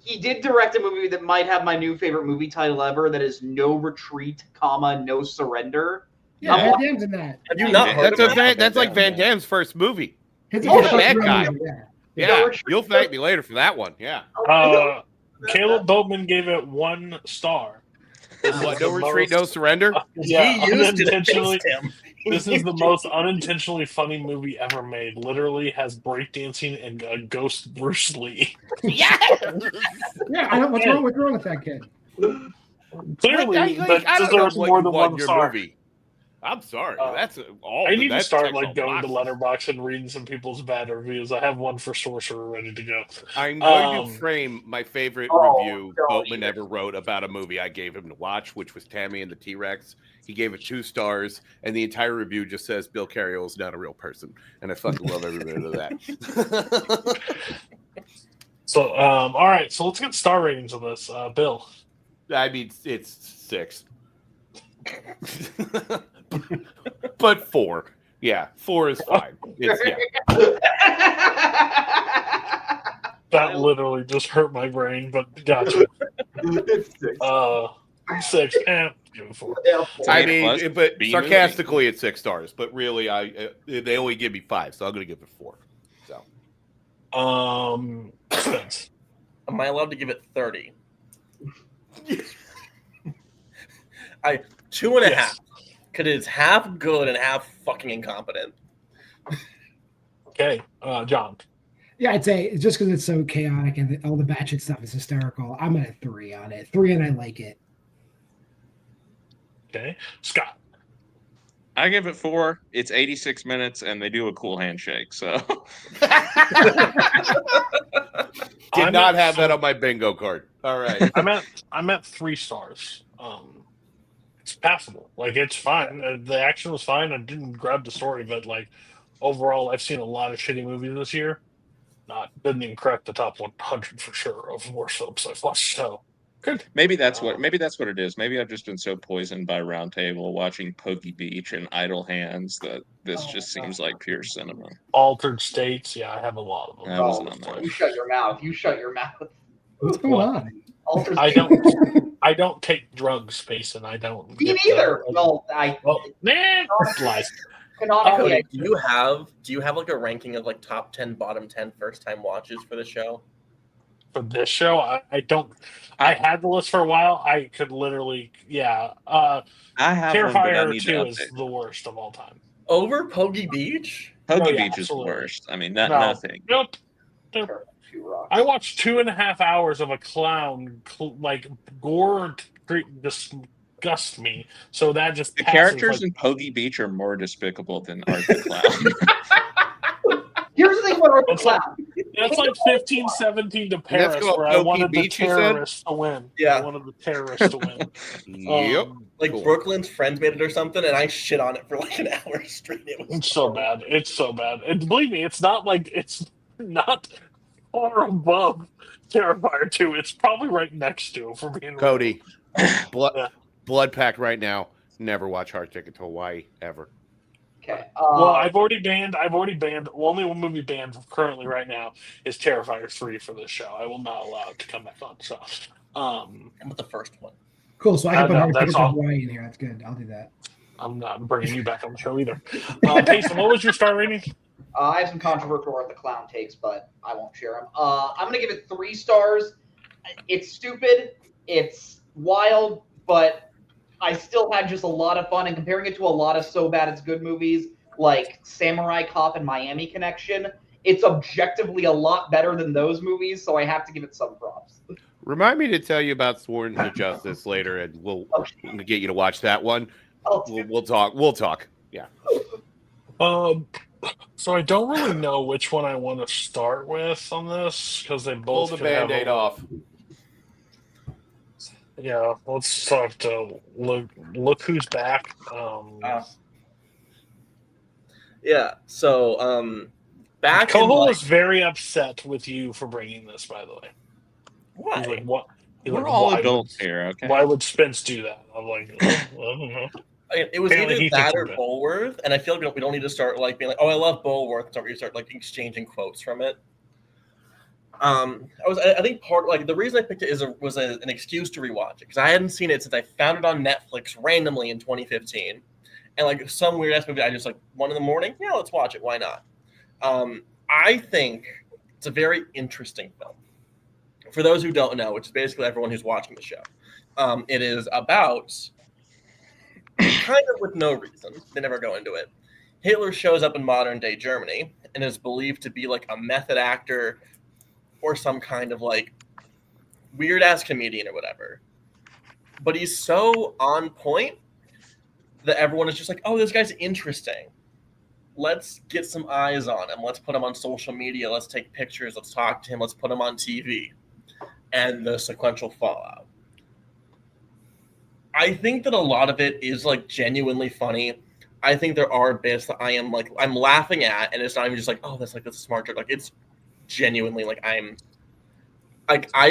He did direct a movie that might have my new favorite movie title ever. That is No Retreat, No Surrender. Yeah, I'm- Van Damme's in that. Have you not heard of it? That's like Van Damme's first movie. He's Oh, the bad guy. Yeah. Yeah, Retreat. you'll thank me later for that one. Yeah. Caleb Boatman gave it 1 star. What, No Retreat, No Surrender? Yeah, he used it unintentionally. against him. This is the most unintentionally funny movie ever made. Literally has breakdancing and a ghost Bruce Lee. Yeah, I don't, what's wrong with that kid? Clearly, I that don't know deserves what more you than want 1 your star. movie. I'm sorry. That's all. I need to that start checks like all going to boxes. Letterboxd and reading some people's bad reviews. I have one for Sorcerer ready to go. I'm going Um, to frame my favorite Oh, review don't Boatman even. ever wrote about a movie I gave him to watch, which was Tammy and the T-Rex. He gave it 2 stars, and the entire review just says Bill Carriol is not a real person, and I fucking love every minute of that. So, all right. So let's get star ratings on this. Bill. I mean, it's 6, but 4. Yeah, 4 is fine. It's, yeah. That literally just hurt my brain, but gotcha. It's 6. 6 and give it 4. Yeah, I Tomato mean, Plus but B sarcastically, it's 6 stars. But really, they only give me 5, so I'm going to give it 4. So Spence. Am I allowed to give it 30? 2.5. Yes. Because it's half good and half fucking incompetent. Okay, John. Yeah, I'd say just because it's so chaotic and all the batshit stuff is hysterical. I'm at a 3 on it. 3, and I like it. Okay, Scott. I give it 4. It's 86 minutes, and they do a cool handshake. So did I'm not at- have that on my bingo card. All right. I'm at 3 stars. It's passable. Like, it's fine. The action was fine. I didn't grab the story, but like overall, I've seen a lot of shitty movies this year. Didn't even crack the top 100 for sure of worst films I've watched. So good. maybe that's what it is. Maybe I've just been so poisoned by Round Table watching Pokey Beach and Idle Hands that this just seems like pure cinema. Altered States. Yeah, I have a lot of them. I wasn't on that. You shut your mouth. You shut your mouth. What's going What? on? Alter I don't. I don't take drugs, Space, and I don't. Me get neither. the- Well, I Well, nah, lies. canonically. Okay, do you have like a ranking of like top 10, bottom 10 first time watches for the show? For this show, I don't. I had the list for a while. I could literally, yeah. I have one, but I Terrifier need to 2 is update. the worst of all time. Over Pokey Beach? Pokey yeah, Beach is the absolutely. worst. I mean, No. nothing. Nope. Sure, few rocks. I watched 2.5 hours of a clown like gore disgust me. So that just The passes, characters like, in Pokey Beach are more despicable than Art the Clown. Here's the thing about Art the It's like- Clown. that's like 15-17 to that's Paris, called where I Pokey wanted Beach, the you said? terrorists to win. Yeah. I wanted the terrorists to win. Yep. Like Cool. Brooklyn's Friends made it or something, and I shit on it for like an hour straight. It was It's so bad. It's so bad. And believe me, it's not far above Terrifier 2. It's probably right next to, for being real. Cody, blood, Yeah. blood pact right now. Never watch Hard Ticket to Hawaii ever. Okay. Well, I've already banned. Only one movie banned currently right now is Terrifier 3 for this show. I will not allow it to come back on. So, I'm with the first one. Cool. So I can put no, Hard that's Ticket to all. Hawaii in here. That's good. I'll do that. I'm not bringing you back on the show either. Payson, what was your star rating? I have some controversial Art the Clown takes, but I won't share them. I'm going to give it 3 stars. It's stupid. It's wild, but I still had just a lot of fun. And comparing it to a lot of so bad it's good movies like Samurai Cop and Miami Connection, it's objectively a lot better than those movies, so I have to give it some props. Remind me to tell you about Sworn to Justice later, and we'll get you to watch that one. We'll talk. We'll talk. Yeah. So I don't really know which one I want to start with on this because they Pull both the could have Band-Aid off. Yeah, let's talk to look who's back. Yeah. So back in Coho like, was very upset with you for bringing this. By the way, why? he's like, "What? He's We're like, all why adults here, okay? Why would Spence do that?" I'm like, "Oh, I don't know." It was Apparently either he that thinks or of it. Bulworth, and I feel like we don't need to start like being like, "Oh, I love Bulworth," so we start like exchanging quotes from it. I think part like the reason I picked it was an excuse to rewatch it because I hadn't seen it since I found it on Netflix randomly in 2015, and like some weird ass movie I just like 1 in the morning, yeah, let's watch it, why not? I think it's a very interesting film. For those who don't know, which is basically everyone who's watching the show, it is about kind of with no reason. They never go into it. Hitler shows up in modern day Germany and is believed to be like a method actor or some kind of like weird ass comedian or whatever. But he's so on point that everyone is just like, oh, this guy's interesting. Let's get some eyes on him. Let's put him on social media. Let's take pictures. Let's talk to him. Let's put him on TV. And the sequential fallout. I think that a lot of it is like genuinely funny. I think there are bits that I'm laughing at, and it's not even just like, oh, that's a smart joke. Like it's genuinely like I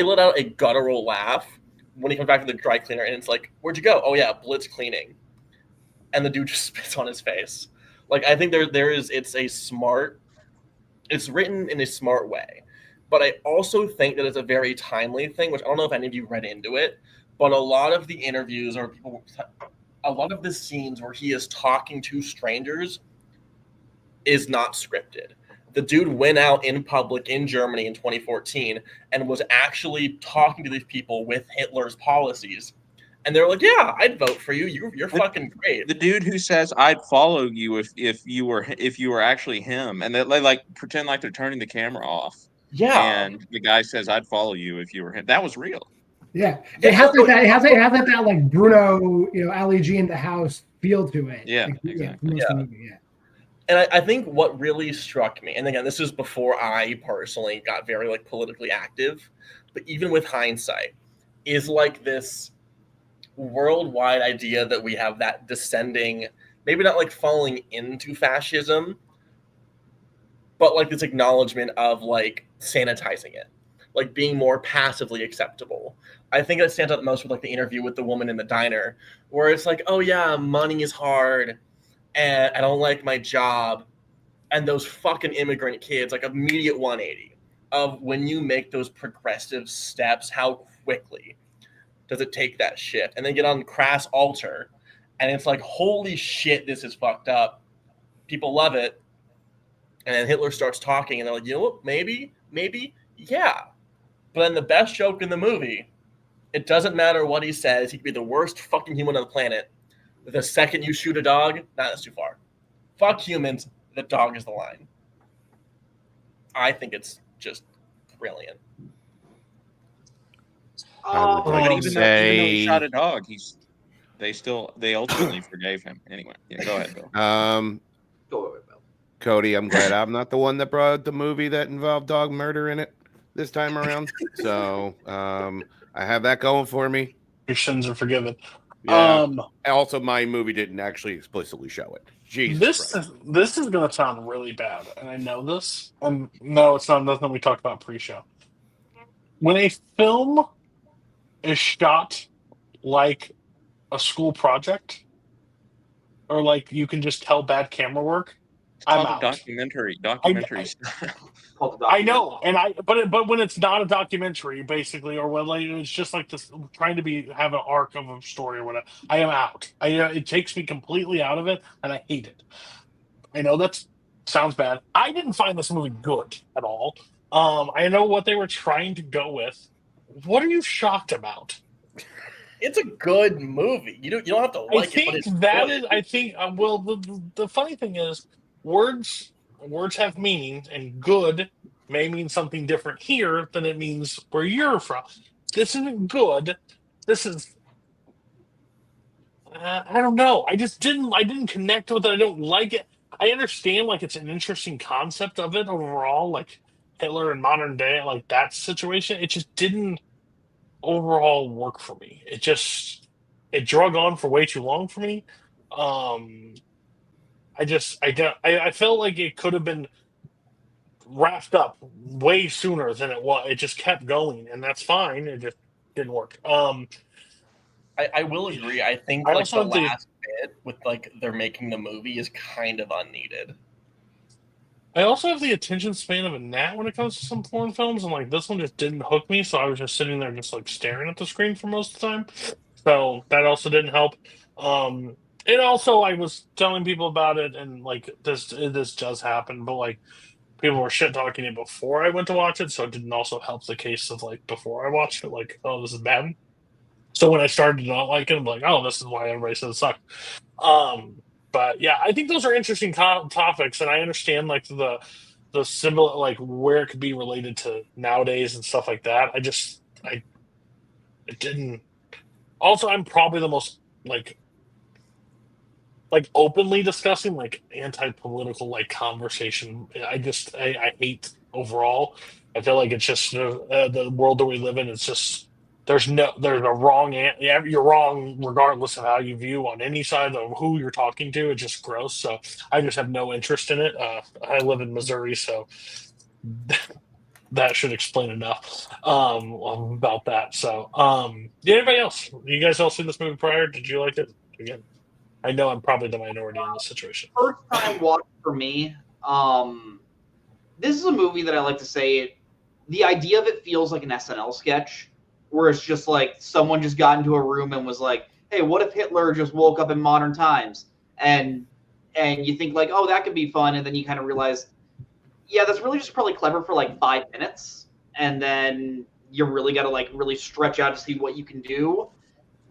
let out a guttural laugh when he comes back from the dry cleaner, and it's like, where'd you go? Oh yeah, blitz cleaning, and the dude just spits on his face. Like I think it's written in a smart way, but I also think that it's a very timely thing, which I don't know if any of you read into it. But a lot of the interviews or a lot of the scenes where he is talking to strangers is not scripted. The dude went out in public in Germany in 2014 and was actually talking to these people with Hitler's policies. And they're like, yeah, I'd vote for you. You're fucking great. The dude who says I'd follow you if you were actually him, and they like pretend like they're turning the camera off. Yeah. And the guy says I'd follow you if you were him. That was real. Yeah, it has like that. It has like that like Bruno, Ali G in the house feel to it. Yeah, like, exactly. Yeah. And I think what really struck me, and again, this is before I personally got very like politically active, but even with hindsight, is like this worldwide idea that we have that descending, maybe not like falling into fascism, but like this acknowledgement of like sanitizing it, like being more passively acceptable. I think that stands out the most with like the interview with the woman in the diner, where it's like, oh yeah, money is hard, and I don't like my job, and those fucking immigrant kids, like immediate 180 of when you make those progressive steps, how quickly does it take that shift, and then get on Crass Alter, and it's like, holy shit, this is fucked up. People love it, and then Hitler starts talking, and they're like, you know what, maybe, yeah. But then the best joke in the movie, it doesn't matter what he says. He could be the worst fucking human on the planet. The second you shoot a dog, that's too far. Fuck humans. The dog is the line. I think it's just brilliant. I would Um, like But to even though he say, shot a dog, they ultimately forgave him. Anyway, yeah, go ahead, Bill. go over, Bill. Cody, I'm glad I'm not the one that brought the movie that involved dog murder in it this time around. So I have that going for me. Your sins are forgiven. Yeah. Also, my movie didn't actually explicitly show it. Jesus Christ. This is going to sound really bad, and I know this. And no, it's not nothing we talked about pre-show. When a film is shot like a school project, or like you can just tell bad camera work, It's I'm called a out. documentary. Called the I know, documentary. and but when it's not a documentary, basically, or when like it's just like this trying to have an arc of a story or whatever, I am out. It takes me completely out of it, and I hate it. I know that sounds bad. I didn't find this movie good at all. I know what they were trying to go with. What are you shocked about? It's a good movie. You don't have to I like it, but think it's that good. is. I think. Well, the funny thing is, words have meaning, and good may mean something different here than it means where you're from. This isn't good. This is. I don't know. I just didn't. I didn't connect with it. I don't like it. I understand like it's an interesting concept of it overall, like Hitler in modern day, like that situation. It just didn't overall work for me. It drug on for way too long for me. Um, I felt like it could have been wrapped up way sooner than it was. It just kept going, and that's fine. It just didn't work. I will agree. I think I like also the have the- last bit with like they're making the movie is kind of unneeded. I also have the attention span of a gnat when it comes to some foreign films, and like this one just didn't hook me, so I was just sitting there just like staring at the screen for most of the time. So that also didn't help. It also I was telling people about it, and like this does happen, but like people were shit talking it before I went to watch it, so it didn't also help the case of like before I watched it, like, oh, this is bad. So when I started to not like it, I'm like, oh, this is why everybody says it sucks. But yeah, I think those are interesting topics, and I understand like the similar like where it could be related to nowadays and stuff like that. I it didn't. Also, I'm probably the most like openly discussing like anti-political like conversation. I hate overall. I feel like it's just the world that we live in. It's just there's a wrong you're wrong regardless of how you view on any side of who you're talking to. It's just gross. So I just have no interest in it. I live in Missouri, so that should explain enough about that. So anybody else? You guys all seen this movie prior? Did you like it? Again, I know I'm probably the minority in this situation. First time watch for me. This is a movie that I like to say. The idea of it feels like an SNL sketch, where it's just like someone just got into a room and was like, "Hey, what if Hitler just woke up in modern times?" And you think like, "Oh, that could be fun," and then you kind of realize, yeah, that's really just probably clever for like 5 minutes, and then you really got to like really stretch out to see what you can do.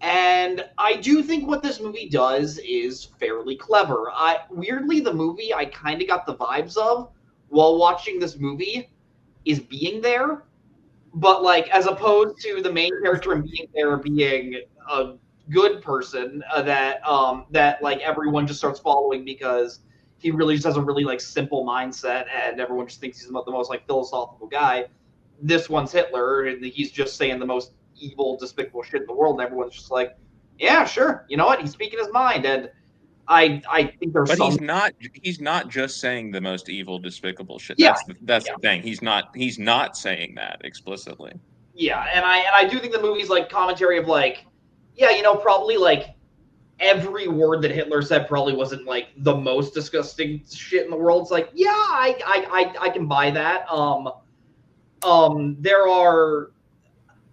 And I do think what this movie does is fairly clever. Weirdly, the movie I kind of got the vibes of while watching this movie is Being There, but like as opposed to the main character in Being There being a good person that like everyone just starts following because he really just has a really like simple mindset and everyone just thinks he's the most like philosophical guy. This one's Hitler and he's just saying the most evil, despicable shit in the world, and everyone's just like, yeah, sure, you know what? He's speaking his mind, and I think there's But some. he's not just saying the most evil, despicable shit. Yeah, That's the thing. He's not saying that explicitly. Yeah, and I do think the movie's like commentary of like, yeah, you know, probably like every word that Hitler said probably wasn't like the most disgusting shit in the world. It's like, yeah, I can buy that. There are.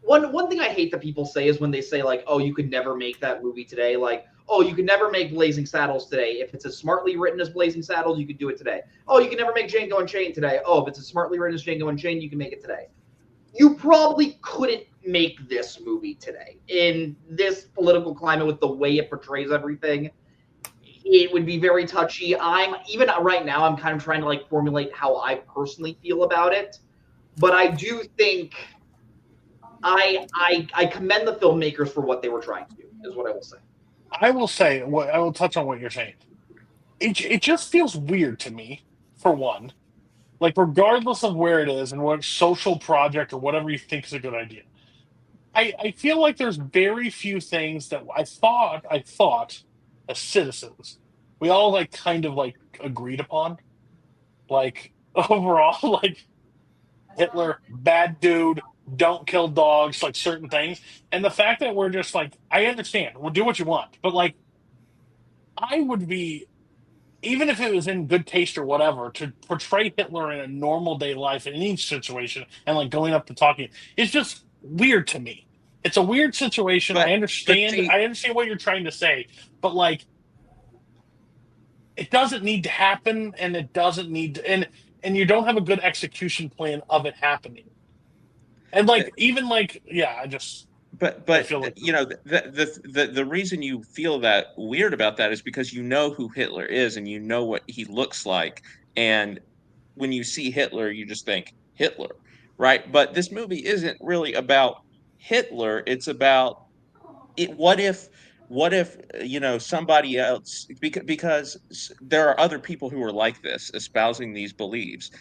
One thing I hate that people say is when they say like, oh, you could never make that movie today. Like, oh, you could never make Blazing Saddles today. If it's as smartly written as Blazing Saddles, you could do it today. Oh, you can never make Django Unchained today. Oh, if it's as smartly written as Django Unchained, you can make it today. You probably couldn't make this movie today in this political climate with the way it portrays everything. it would be very touchy. I'm even right now, I'm kind of trying to like formulate how I personally feel about it. But I do think I commend the filmmakers for what they were trying to do, is what I will say. I will say, I will touch on what you're saying. It just feels weird to me, for one. Like, regardless of where it is and what social project or whatever you think is a good idea, I feel like there's very few things that I thought as citizens we all like kind of like agreed upon. Like overall, like Hitler, bad dude, don't kill dogs, like certain things. And the fact that we're just like, I understand, we'll do what you want, but like, I would be, even if it was in good taste or whatever, to portray Hitler in a normal day life in any situation and like going up to talking, it's just weird to me. It's a weird situation. But- I understand. but see- I understand what you're trying to say, but like, it doesn't need to happen, and it doesn't need to, and you don't have a good execution plan of it happening. And like, even like, yeah, I just But feel like- you know the reason you feel that weird about that is because you know who Hitler is and you know what he looks like, and when you see Hitler you just think Hitler, right? But this movie isn't really about Hitler. It's about it. What if you know somebody else, because there are other people who are like this, espousing these beliefs,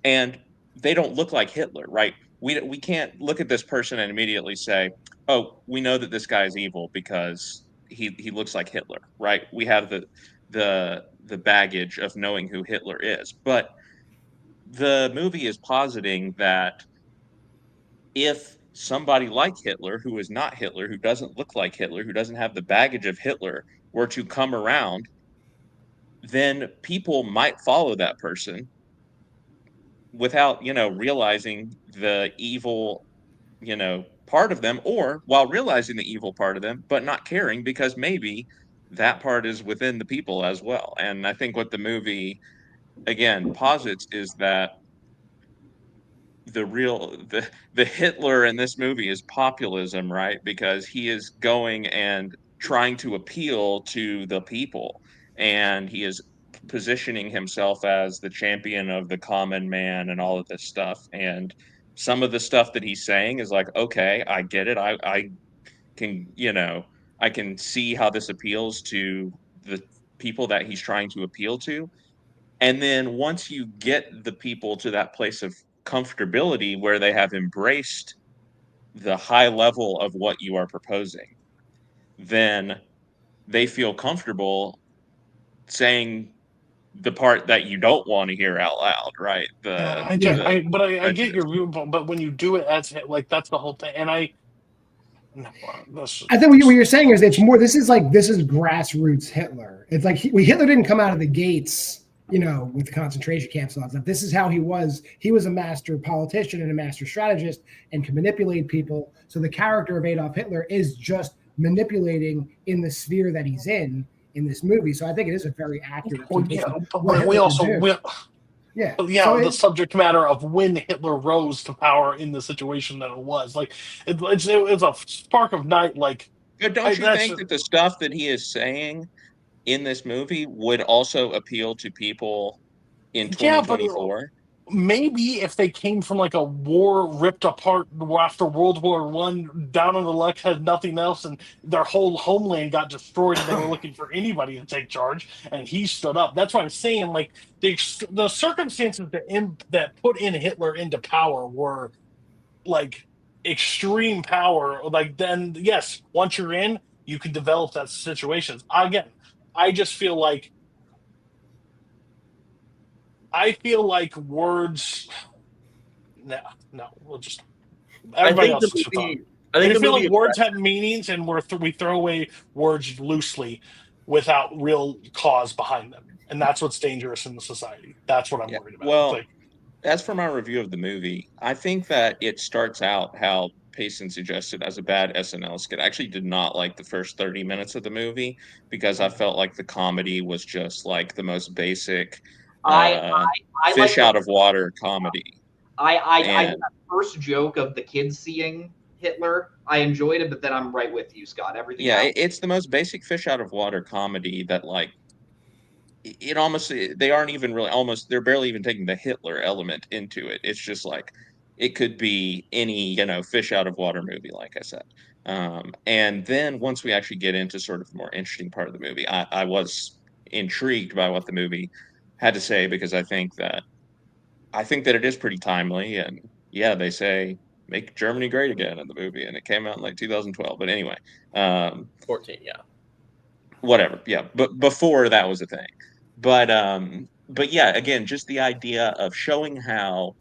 and they don't look like Hitler, right? We can't look at this person and immediately say, oh, we know that this guy is evil because he looks like Hitler, right? We have the baggage of knowing who Hitler is. But the movie is positing that if somebody like Hitler, who is not Hitler, who doesn't look like Hitler, who doesn't have the baggage of Hitler, were to come around, then people might follow that person without, realizing the evil, part of them, or while realizing the evil part of them, but not caring because maybe that part is within the people as well. And I think what the movie, again, posits is that the Hitler in this movie is populism, right? Because he is going and trying to appeal to the people, and he is positioning himself as the champion of the common man and all of this stuff. And some of the stuff that he's saying is like, okay, I get it. I can, I can see how this appeals to the people that he's trying to appeal to. And then once you get the people to that place of comfortability where they have embraced the high level of what you are proposing, then they feel comfortable saying the part that you don't want to hear out loud, right? I get your view, but when you do it as like, that's the whole thing. And I think what you're saying is it's more. This is grassroots Hitler. It's like Hitler didn't come out of the gates, with concentration camps and all that stuff. This is how he was. He was a master politician and a master strategist and can manipulate people. So the character of Adolf Hitler is just manipulating in the sphere that he's in this movie. So I think it is a very accurate. The subject matter of when Hitler rose to power in the situation that it was like, it's a spark of night. Like, but don't you think that the stuff that he is saying in this movie would also appeal to people in 2024? Maybe if they came from like a war ripped apart after World War One, down on the left, had nothing else, and their whole homeland got destroyed, and they were looking for anybody to take charge, and he stood up. That's what I'm saying. Like, the circumstances that put in Hitler into power were like extreme power. Like, then yes, once you're in, you can develop that situations. Again, I just feel like words. No, we'll just. Everybody else is talking. I feel like words have meanings, and we throw away words loosely without real cause behind them, and that's what's dangerous in the society. That's what I'm worried about. Well, as for my review of the movie, I think that it starts out how Payson suggested as a bad SNL skit. I actually did not like the first 30 minutes of the movie because I felt like the comedy was just like the most basic. I fish out of water comedy. I that first joke of the kids seeing Hitler. I enjoyed it, but then I'm right with you, Scott. Everything Yeah, else. it's the most basic fish out of water comedy that like it almost they aren't even really almost they're barely even taking the Hitler element into it. It's just like it could be any, fish out of water movie, like I said. And then once we actually get into sort of the more interesting part of the movie, I was intrigued by what the movie had to say because I think that it is pretty timely. And yeah, they say make Germany great again in the movie, and it came out in like 2012. But anyway, 14, yeah. whatever. Yeah, but before that was a thing. But yeah, again, just the idea of showing how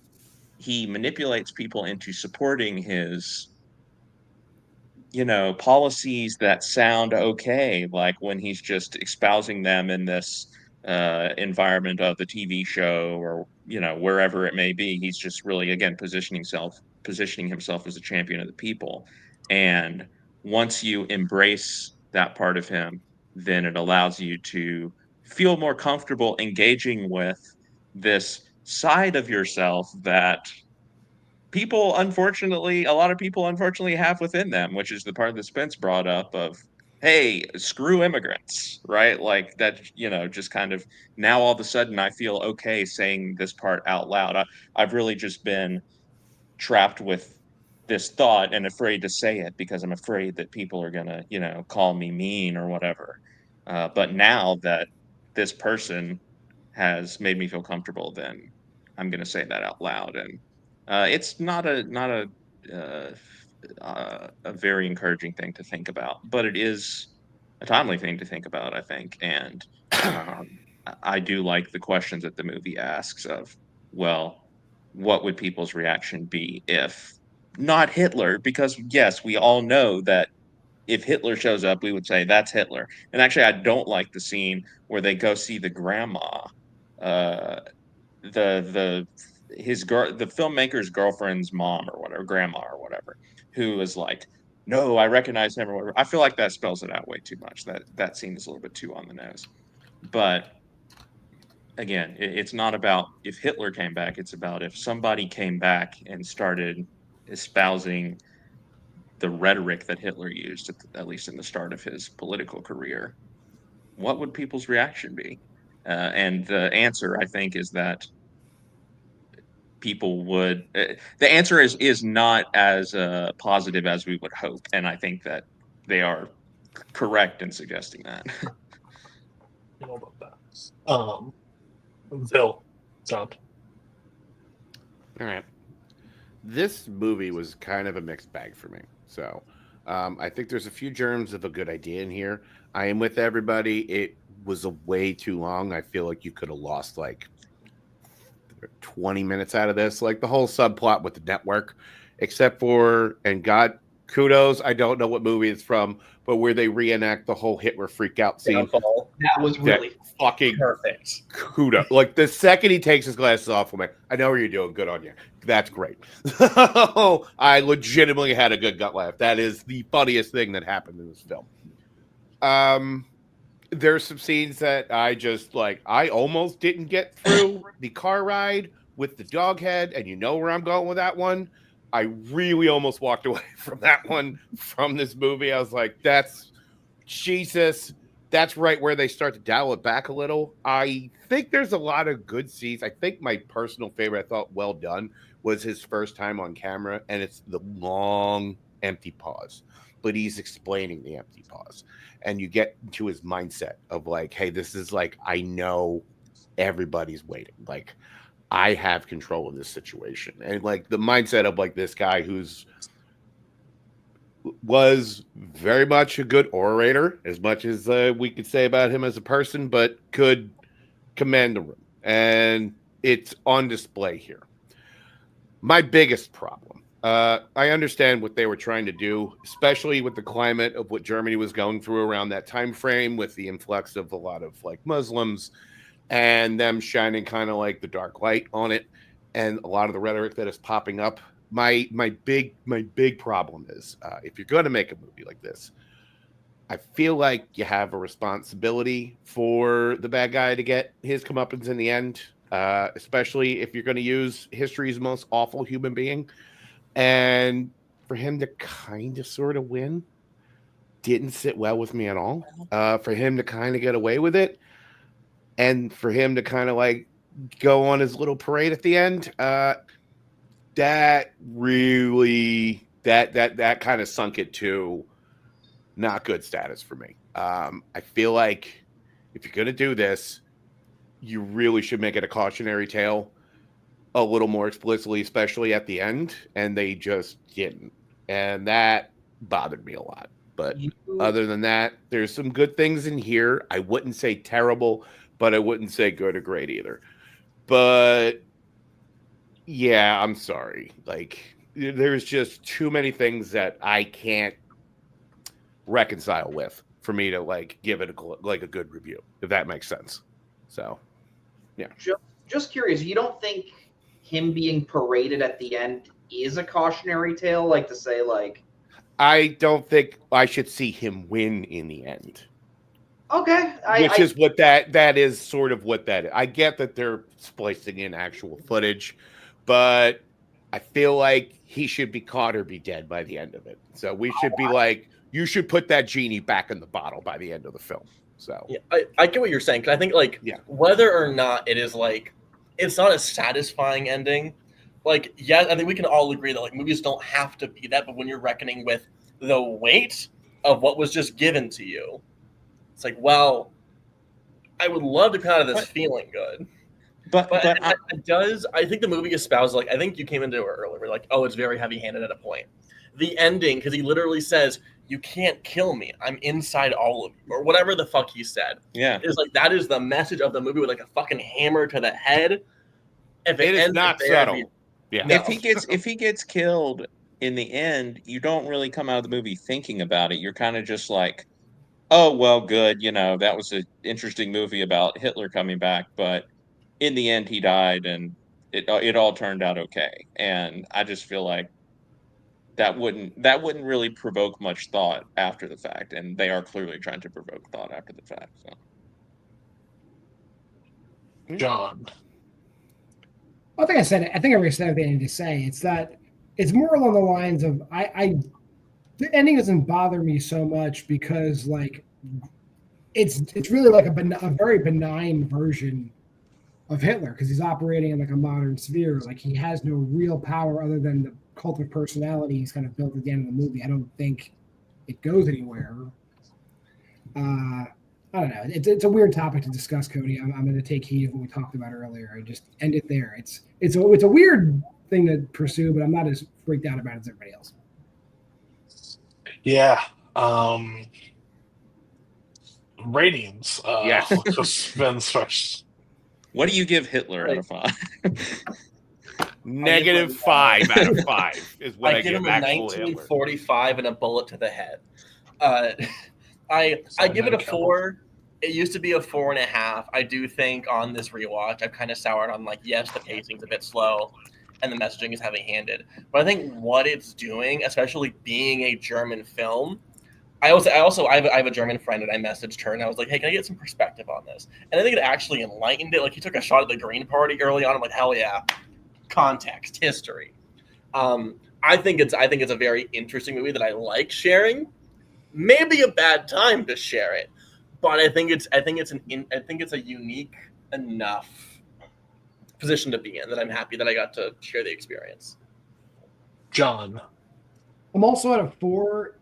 he manipulates people into supporting his policies that sound okay, like when he's just espousing them in this environment of the TV show or wherever it may be. He's just really again positioning himself as a champion of the people. And once you embrace that part of him, then it allows you to feel more comfortable engaging with this side of yourself that a lot of people unfortunately have within them, which is the part that Spence brought up of, hey, screw immigrants, right? Like that, just kind of now all of a sudden I feel okay saying this part out loud. I've really just been trapped with this thought and afraid to say it because I'm afraid that people are going to, call me mean or whatever. But now that this person has made me feel comfortable, then I'm going to say that out loud. And it's not a very encouraging thing to think about, but it is a timely thing to think about, I think. And I do like the questions that the movie asks of, well, what would people's reaction be if not Hitler? Because yes, we all know that if Hitler shows up, we would say that's Hitler. And actually, I don't like the scene where they go see the grandma, uh, the filmmaker's girlfriend's mom or whatever, grandma or whatever, who is like, no, I recognize him or whatever. I feel like that spells it out way too much. That scene is a little bit too on the nose. But again, it's not about if Hitler came back. It's about if somebody came back and started espousing the rhetoric that Hitler used, at least in the start of his political career, what would people's reaction be? And the answer, I think, is that people would. The answer is not as positive as we would hope, and I think that they are correct in suggesting that. You know about that. Phil, John. All right. This movie was kind of a mixed bag for me. So I think there's a few germs of a good idea in here. I am with everybody. It was a way too long. I feel like you could have lost like 20 minutes out of this, like the whole subplot with the network, except for, and God, kudos, I don't know what movie it's from, but where they reenact the whole Hitler freak out scene. Downfall. That was really Fucking Perfect. kudos. Like the second he takes his glasses off, I'm like, I know what you're doing. Good on you. That's great. I legitimately had a good gut laugh. That is the funniest thing that happened in this film. There's some scenes that I almost didn't get through. The car ride with the dog head, and you know where I'm going with that one. I really almost walked away from that one from this movie. I was like, that's Jesus. That's right where they start to dial it back a little. I think there's a lot of good scenes. I think my personal favorite, I thought well done, was his first time on camera, and it's the long empty pause. But he's explaining the empty pause. And you get into his mindset of like, hey, this is like, I know everybody's waiting. Like, I have control of this situation. And like the mindset of like this guy was very much a good orator, as much as we could say about him as a person, but could command the room. And it's on display here. My biggest problem, I understand what they were trying to do, especially with the climate of what Germany was going through around that time frame, with the influx of a lot of like Muslims and them shining kind of like the dark light on it, and a lot of the rhetoric that is popping up. My big problem is if you're going to make a movie like this, I feel like you have a responsibility for the bad guy to get his comeuppance in the end, especially if you're going to use history's most awful human being. And for him to kind of sort of win didn't sit well with me at all. For him to kind of get away with it, and for him to kind of like go on his little parade at the end, that really that kind of sunk it to not good status for me. I feel like if you're gonna do this, you really should make it a cautionary tale a little more explicitly, especially at the end, and they just didn't, and that bothered me a lot. But other than that, there's some good things in here. I wouldn't say terrible, but I wouldn't say good or great either. But yeah, I'm sorry. Like, there's just too many things that I can't reconcile with for me to like give it a good review, if that makes sense. So, yeah. Just curious, you don't think him being paraded at the end is a cautionary tale, like to say like? I don't think I should see him win in the end. Okay, Which is what that is sort of what that is. I get that they're splicing in actual footage, but I feel like he should be caught or be dead by the end of it. So we should be like, you should put that genie back in the bottle by the end of the film. So yeah, I get what you're saying, because I think like whether or not it is like it's not a satisfying ending. Like, yeah, I think we can all agree that like movies don't have to be that, but when you're reckoning with the weight of what was just given to you, it's like, well, I would love to come out of this feeling good. But it does. I think the movie espouses, like, I think you came into it earlier, like, oh, it's very heavy-handed at a point. The ending, because he literally says, "You can't kill me. I'm inside all of you," or whatever the fuck he said. Yeah, is like that is the message of the movie with like a fucking hammer to the head. If it is not subtle. Yeah. No. If he gets killed in the end, you don't really come out of the movie thinking about it. You're kind of just like, oh well, good. You know, that was an interesting movie about Hitler coming back, but in the end, he died, and it all turned out okay. And I just feel like that wouldn't really provoke much thought after the fact, and they are clearly trying to provoke thought after the fact. So. John. I think I said it. I think I already said everything I need to say. It's that it's more along the lines of the ending doesn't bother me so much because like it's really like a very benign version of Hitler, because he's operating in like a modern sphere. Like he has no real power other than the cult of personality he's kind of built at the end of the movie. I don't think it goes anywhere. I don't know. It's a weird topic to discuss, Cody. I'm going to take heed of what we talked about earlier and just end it there. It's a weird thing to pursue, but I'm not as freaked out about it as everybody else. Yeah. Ratings. Yes. Ben's first. What do you give Hitler out of 5? -5 out of 5 is what I give him. A 1945 and a bullet to the head. I give it a 4. It used to be a 4.5. I do think on this rewatch, I've kind of soured on like, yes, the pacing's a bit slow and the messaging is heavy-handed. But I think what it's doing, especially being a German film, I have a German friend and I messaged her and I was like, hey, can I get some perspective on this? And I think it actually enlightened it. Like he took a shot at the Green Party early on. I'm like, hell yeah, context, history. I think it's a very interesting movie that I like sharing. Maybe a bad time to share it, but I think it's a unique enough position to be in that I'm happy that I got to share the experience. John, I'm also at a 4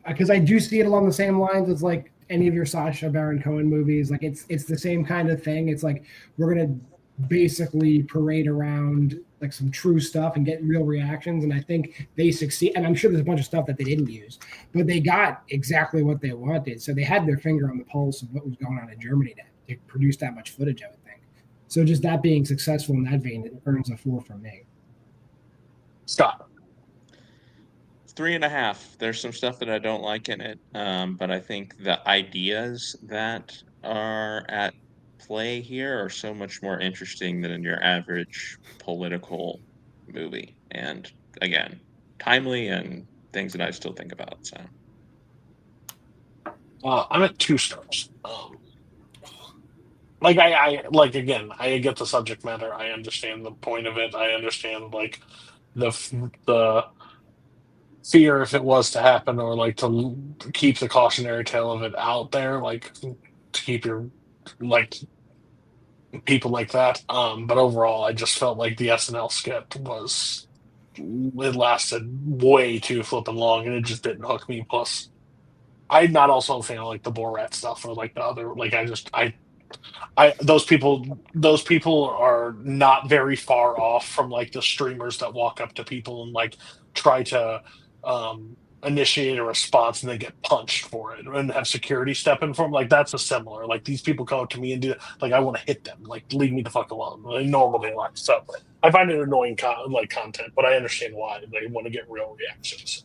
because I do see it along the same lines as like any of your Sacha Baron Cohen movies. Like it's the same kind of thing. It's like we're gonna basically parade around like some true stuff and get real reactions, and I think they succeed. And I'm sure there's a bunch of stuff that they didn't use, but they got exactly what they wanted. So they had their finger on the pulse of what was going on in Germany to produce that much footage, I would think. So just that being successful in that vein, it earns a 4 from me. Scott. 3.5. There's some stuff that I don't like in it, but I think the ideas that are at play here are so much more interesting than in your average political movie, and again, timely and things that I still think about. So, I'm at 2 stars. Like I get the subject matter. I understand the point of it. I understand like the fear if it was to happen, or like to keep the cautionary tale of it out there, like to keep your like people like that. But overall, I just felt like the SNL skit was it lasted way too flipping long, and it just didn't hook me. Plus, I'm not also a fan of like the Borat stuff or like the other like I those people are not very far off from like the streamers that walk up to people and like try to initiate a response and then get punched for it and have security step in for them. Like that's a similar. Like these people come up to me and do like I want to hit them. Like leave me the fuck alone. Like, normally like so. I find it annoying content, but I understand why they want to get real reactions.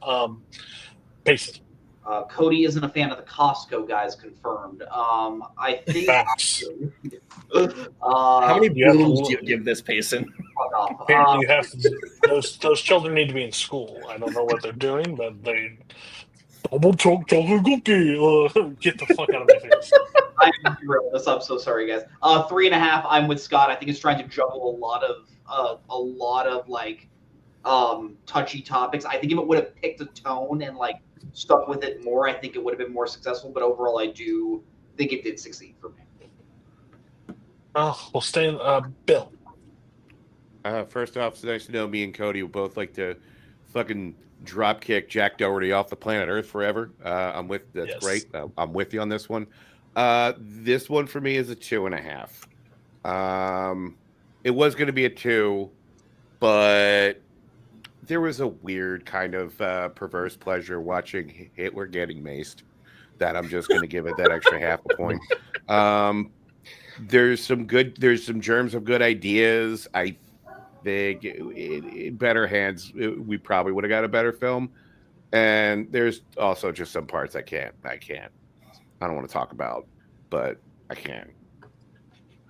Basically. Cody isn't a fan of the Costco guys, confirmed. I think. Facts. How many you have to blooms look- do you give this Payson? Fuck off. Apparently, you have to, those children need to be in school. I don't know what they're doing, but they double choke chocolate cookie. Get the fuck out of my face. I'm thrilled this. I'm so sorry, guys. 3.5. I'm with Scott. I think it's trying to juggle a lot of like touchy topics. I think if it would have picked a tone and like stuck with it more, I think it would have been more successful. But overall, I do think it did succeed for me. Oh, we'll stay in. Bill. First off, it's nice to know me and Cody will both like to fucking drop kick Jack Doherty off the planet Earth forever. That's Yes. great. I'm with you on this one. This one for me is a 2.5. It was going to be a 2, but there was a weird kind of perverse pleasure watching Hitler getting maced that I'm just going to give it that extra half a point. There's some germs of good ideas. I think in better hands, we probably would have got a better film. And there's also just some parts I don't want to talk about, but I can't.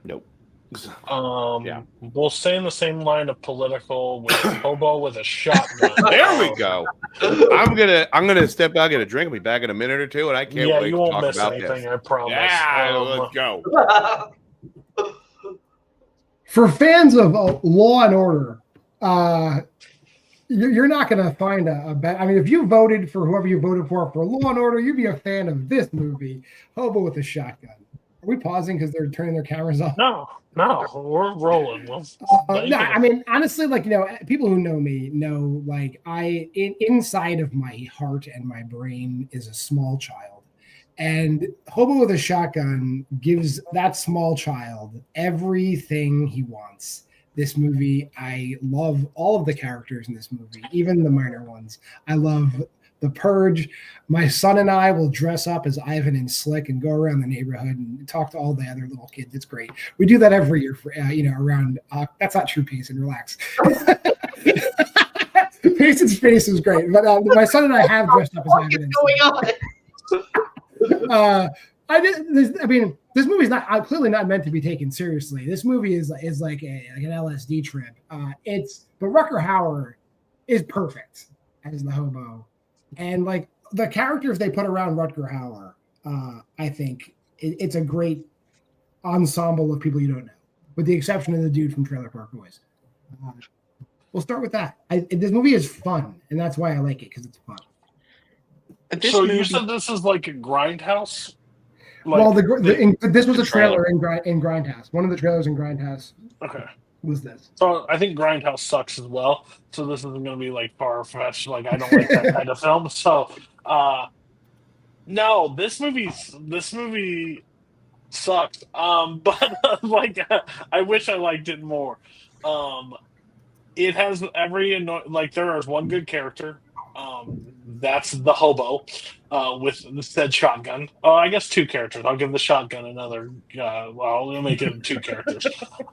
Nope. Yeah. We'll stay in the same line of political with hobo with a shotgun. There we go. I'm gonna step out, get a drink, I'll be back in a minute or two, and I can't Yeah, wait you to won't talk miss about anything. this. I promise. Yeah, let's go. For fans of Law and Order, you're not going to find a bad. I mean, if you voted for whoever you voted for Law and Order, you'd be a fan of this movie, Hobo with a Shotgun. Are we pausing because they're turning their cameras off? No, we're rolling. No, I mean, honestly, like, people who know me know, like, inside of my heart and my brain is a small child. And Hobo with a Shotgun gives that small child everything he wants. This movie, I love all of the characters in this movie, even the minor ones. I love The Purge. My son and I will dress up as Ivan and Slick and go around the neighborhood and talk to all the other little kids. It's great. We do that every year for around. That's not true, Payson. Relax. Payson's face is great, but my son and I have dressed up as Ivan and Slick. This movie's not clearly not meant to be taken seriously. This movie is like an LSD trip. But Rutger Hauer is perfect as the hobo, and like the characters they put around Rutger Hauer, I think it's a great ensemble of people you don't know, with the exception of the dude from Trailer Park Boys. We'll start with that. This movie is fun, and that's why I like it, because it's fun. So you said this is like a Grindhouse? This was a trailer in Grindhouse. One of the trailers in Grindhouse was this. So I think Grindhouse sucks as well. So this isn't going to be like far-fetched. Like I don't like that kind of film. So no, this movie sucks. But like I wish I liked it more. It has there is one good character. That's the hobo with the said shotgun. I guess 2 characters. I'll give the shotgun another. We'll make it 2 characters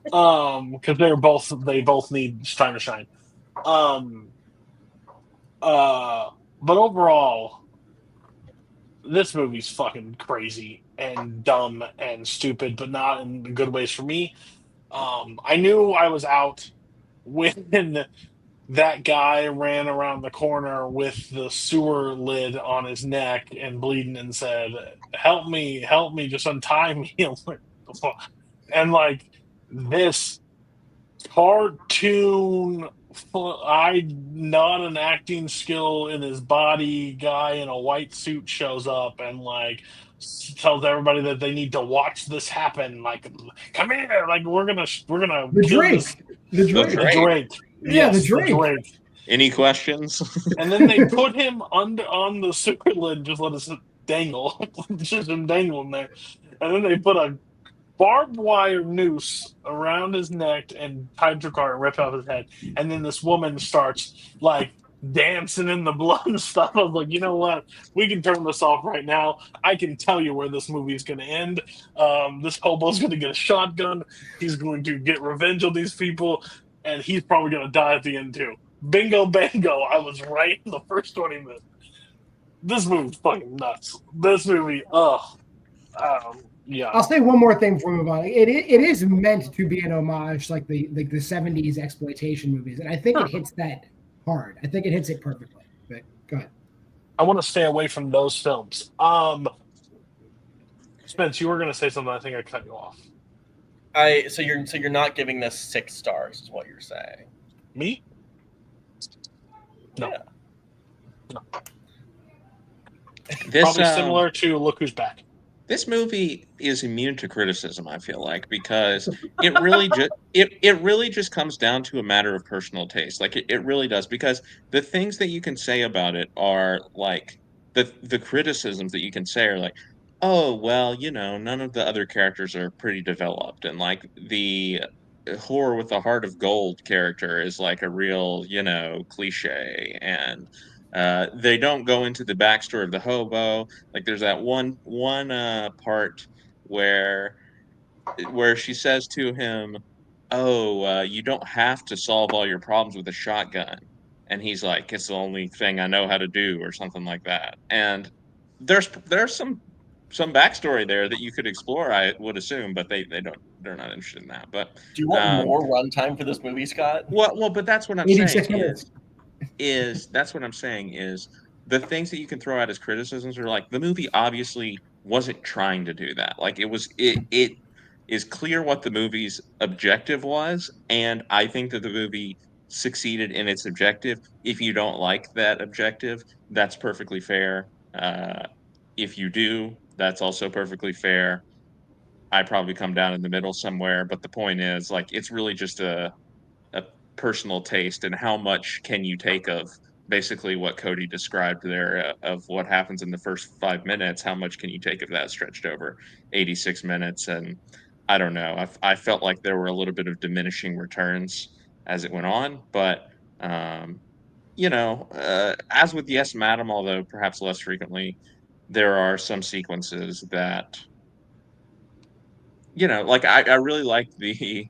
because they both need time to shine. But overall, this movie's fucking crazy and dumb and stupid, but not in good ways for me. I knew I was out when that guy ran around the corner with the sewer lid on his neck and bleeding and said, help me, just untie me. And like this cartoon, not an acting skill in his body guy in a white suit shows up and like tells everybody that they need to watch this happen. Like, come here, like we're gonna The kill Drake. this. The Drake. The Drake. Yeah, the Yes, Drake. Any questions? And then they put him on the sewer lid, just let us dangle, just him dangling there. And then they put a barbed wire noose around his neck and tied to a car and ripped off his head. And then this woman starts like dancing in the blood and stuff. I was like, you know what? We can turn this off right now. I can tell you where this movie is going to end. This hobo's going to get a shotgun. He's going to get revenge on these people, and he's probably going to die at the end too. Bingo, bango! I was right in the first 20 minutes. This movie's fucking nuts. This movie, yeah. I'll say one more thing before we move on. It is meant to be an homage, like the 70s exploitation movies, and I think it hits that hard. I think it hits it perfectly. But go ahead. I want to stay away from those films. Spence, you were going to say something. I think I cut you off. So you're not giving this 6 stars, is what you're saying? Me? No. Yeah. No. This, Probably similar to Look Who's Back. This movie is immune to criticism, I feel like, because it really it really just comes down to a matter of personal taste. Like it really does, because the things that you can say about it are like the criticisms that you can say are like, oh well, none of the other characters are pretty developed, and like the Whore with the Heart of Gold character is like a real, cliche, and they don't go into the backstory of the hobo. Like there's that one part where she says to him, "Oh, you don't have to solve all your problems with a shotgun," and he's like, "It's the only thing I know how to do," or something like that. And there's some backstory there that you could explore, I would assume, but they're not interested in that. But Do you want more runtime for this movie, Scott? well, but that's what I'm 86 saying. minutes. That's what I'm saying is the things that you can throw out as criticisms are like the movie obviously wasn't trying to do that. Like it is clear what the movie's objective was, and I think that the movie succeeded in its objective. If you don't like that objective, that's perfectly fair. If you do, that's also perfectly fair. I probably come down in the middle somewhere, but the point is, like, it's really just a personal taste, and how much can you take of basically what Cody described there of what happens in the first 5 minutes. How much can you take of that stretched over 86 minutes? And I don't know. I felt like there were a little bit of diminishing returns as it went on, but as with Yes, Madam, although perhaps less frequently, there are some sequences that, like I really like the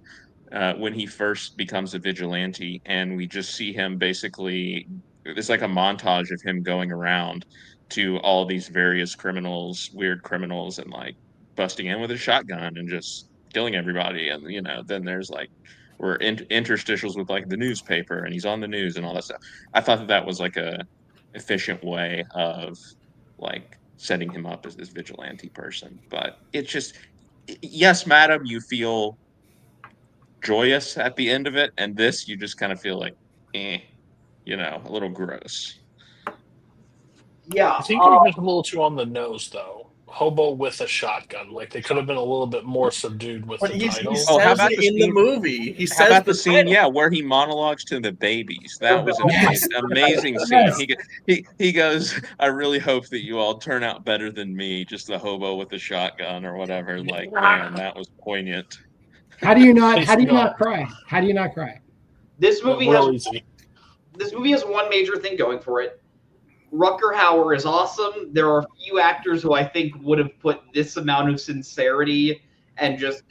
when he first becomes a vigilante and we just see him basically, it's like a montage of him going around to all these various weird criminals, and like busting in with a shotgun and just killing everybody. And, then there's like, we're interstitials with like the newspaper, and he's on the news and all that stuff. I thought that was like a efficient way of like setting him up as this vigilante person. But it's just, Yes, Madam, you feel joyous at the end of it, and this you just kind of feel like a little gross. Yeah, I think it was a little too on the nose, though. Hobo with a shotgun. Like, they could have been a little bit more subdued with But the he title. says how about it the in the scene- movie. He How says about the scene, title. where he monologues to the babies? That was an Yes. amazing scene. He goes, "I really hope that you all turn out better than me." Just the hobo with the shotgun or whatever. Like, man, that was poignant. How do you not cry? How do you not cry? this movie Real has easy. one major thing going for it. Rutger Hauer is awesome. There are few actors who I think would have put this amount of sincerity and just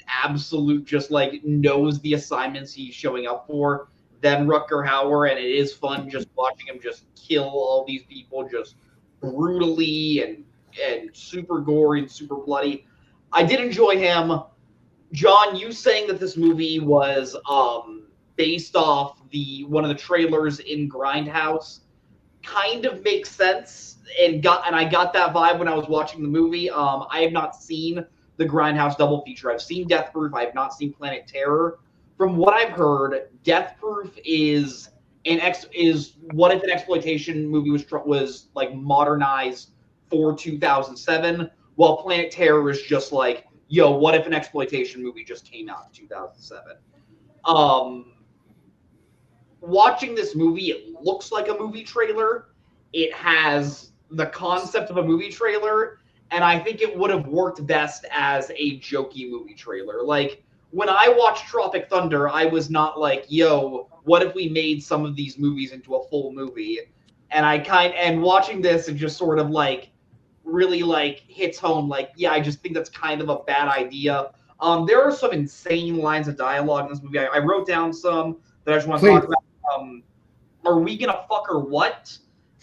knows the assignments he's showing up for than Rutger Hauer, and it is fun just watching him just kill all these people just brutally and super gory and super bloody. I did enjoy him. John, you saying that this movie was based off one of the trailers in Grindhouse kind of makes sense, and I got that vibe when I was watching the movie. I have not seen the Grindhouse double feature. I've seen Death Proof. I have not seen Planet Terror, from what I've heard, Death Proof is what if an exploitation movie was like modernized for 2007, while Planet Terror is just like, yo, what if an exploitation movie just came out in 2007? Watching this movie, it looks like a movie trailer. It has the concept of a movie trailer, and I think it would have worked best as a jokey movie trailer. Like, when I watched Tropic Thunder, I was not like, yo, what if we made some of these movies into a full movie? And watching this, it just sort of like really like hits home. Like, yeah, I just think that's kind of a bad idea. There are some insane lines of dialogue in this movie. I wrote down some that I just want to talk about. Are we gonna fuck or what?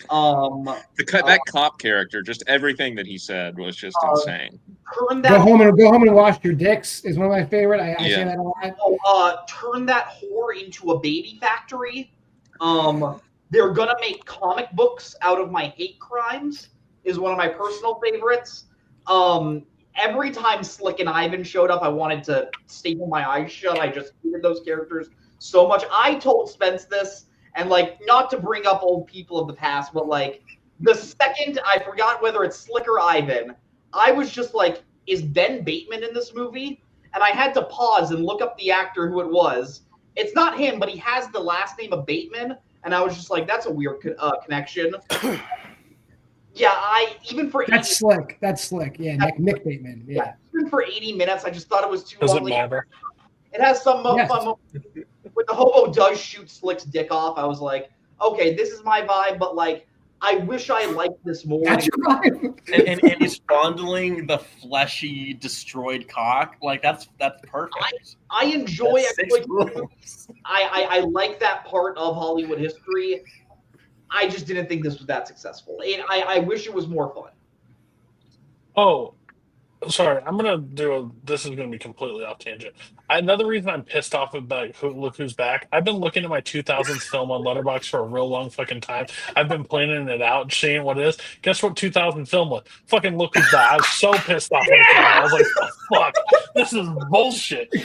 That cop character, just everything that he said was just insane. Go home and wash your dicks is one of my favorite. I say that a lot. Turn that whore into a baby factory. They're gonna make comic books out of my hate crimes is one of my personal favorites. Every time Slick and Ivan showed up, I wanted to staple my eyes shut. I just hated those characters so much. I told Spence this, and like, not to bring up old people of the past, but like the second I forgot whether it's Slick or Ivan, I was just like, is Ben Bateman in this movie? And I had to pause and look up the actor who it was. It's not him, but he has the last name of Bateman, and I was just like, that's a weird connection. Yeah, That's Slick. That's Slick. Yeah, Nick Bateman. Yeah. Even for 80 minutes, I just thought it was too Does long. it matter? It has some fun. When the hobo does shoot Slick's dick off, I was like, okay, this is my vibe, but like, I wish I liked this more. That's your vibe. and he's fondling the fleshy, destroyed cock. Like, that's perfect. I enjoy it. I like that part of Hollywood history. I just didn't think this was that successful. And I wish it was more fun. Oh, sorry. This is going to be completely off tangent. Another reason I'm pissed off about Look Who's Back, I've been looking at my 2000s film on Letterboxd for a real long fucking time. I've been planning it out, seeing what it is. Guess what 2000 film was? Fucking Look Who's Back. I was so pissed off when it came out. I was like, oh, fuck, this is bullshit. Yes!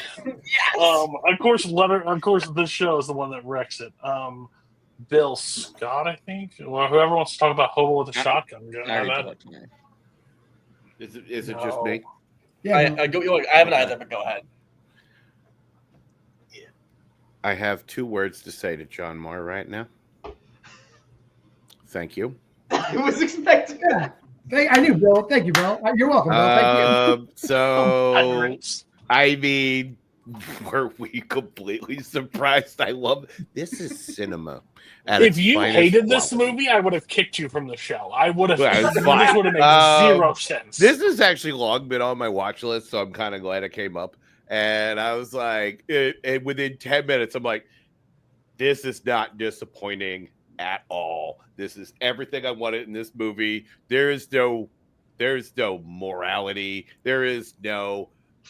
Of course, this show is the one that wrecks it. Bill Scott, I think. Well, whoever wants to talk about Hobo with a Shotgun. Is it just me? Yeah, I haven't either, but go ahead. I have 2 words to say to John Moore right now. Thank you. I was expecting that. I knew, Bill. Thank you, Bill. You're welcome, Bill. Thank you. So, I mean, were we completely surprised? I love this. Is cinema. If you hated this movie, I would have kicked you from the show. I would have. This would have made zero sense. This has actually long been on my watch list, so I'm kind of glad it came up. And I was like, and within 10 minutes, I'm like, this is not disappointing at all. This is everything I wanted in this movie. There's no morality. There is no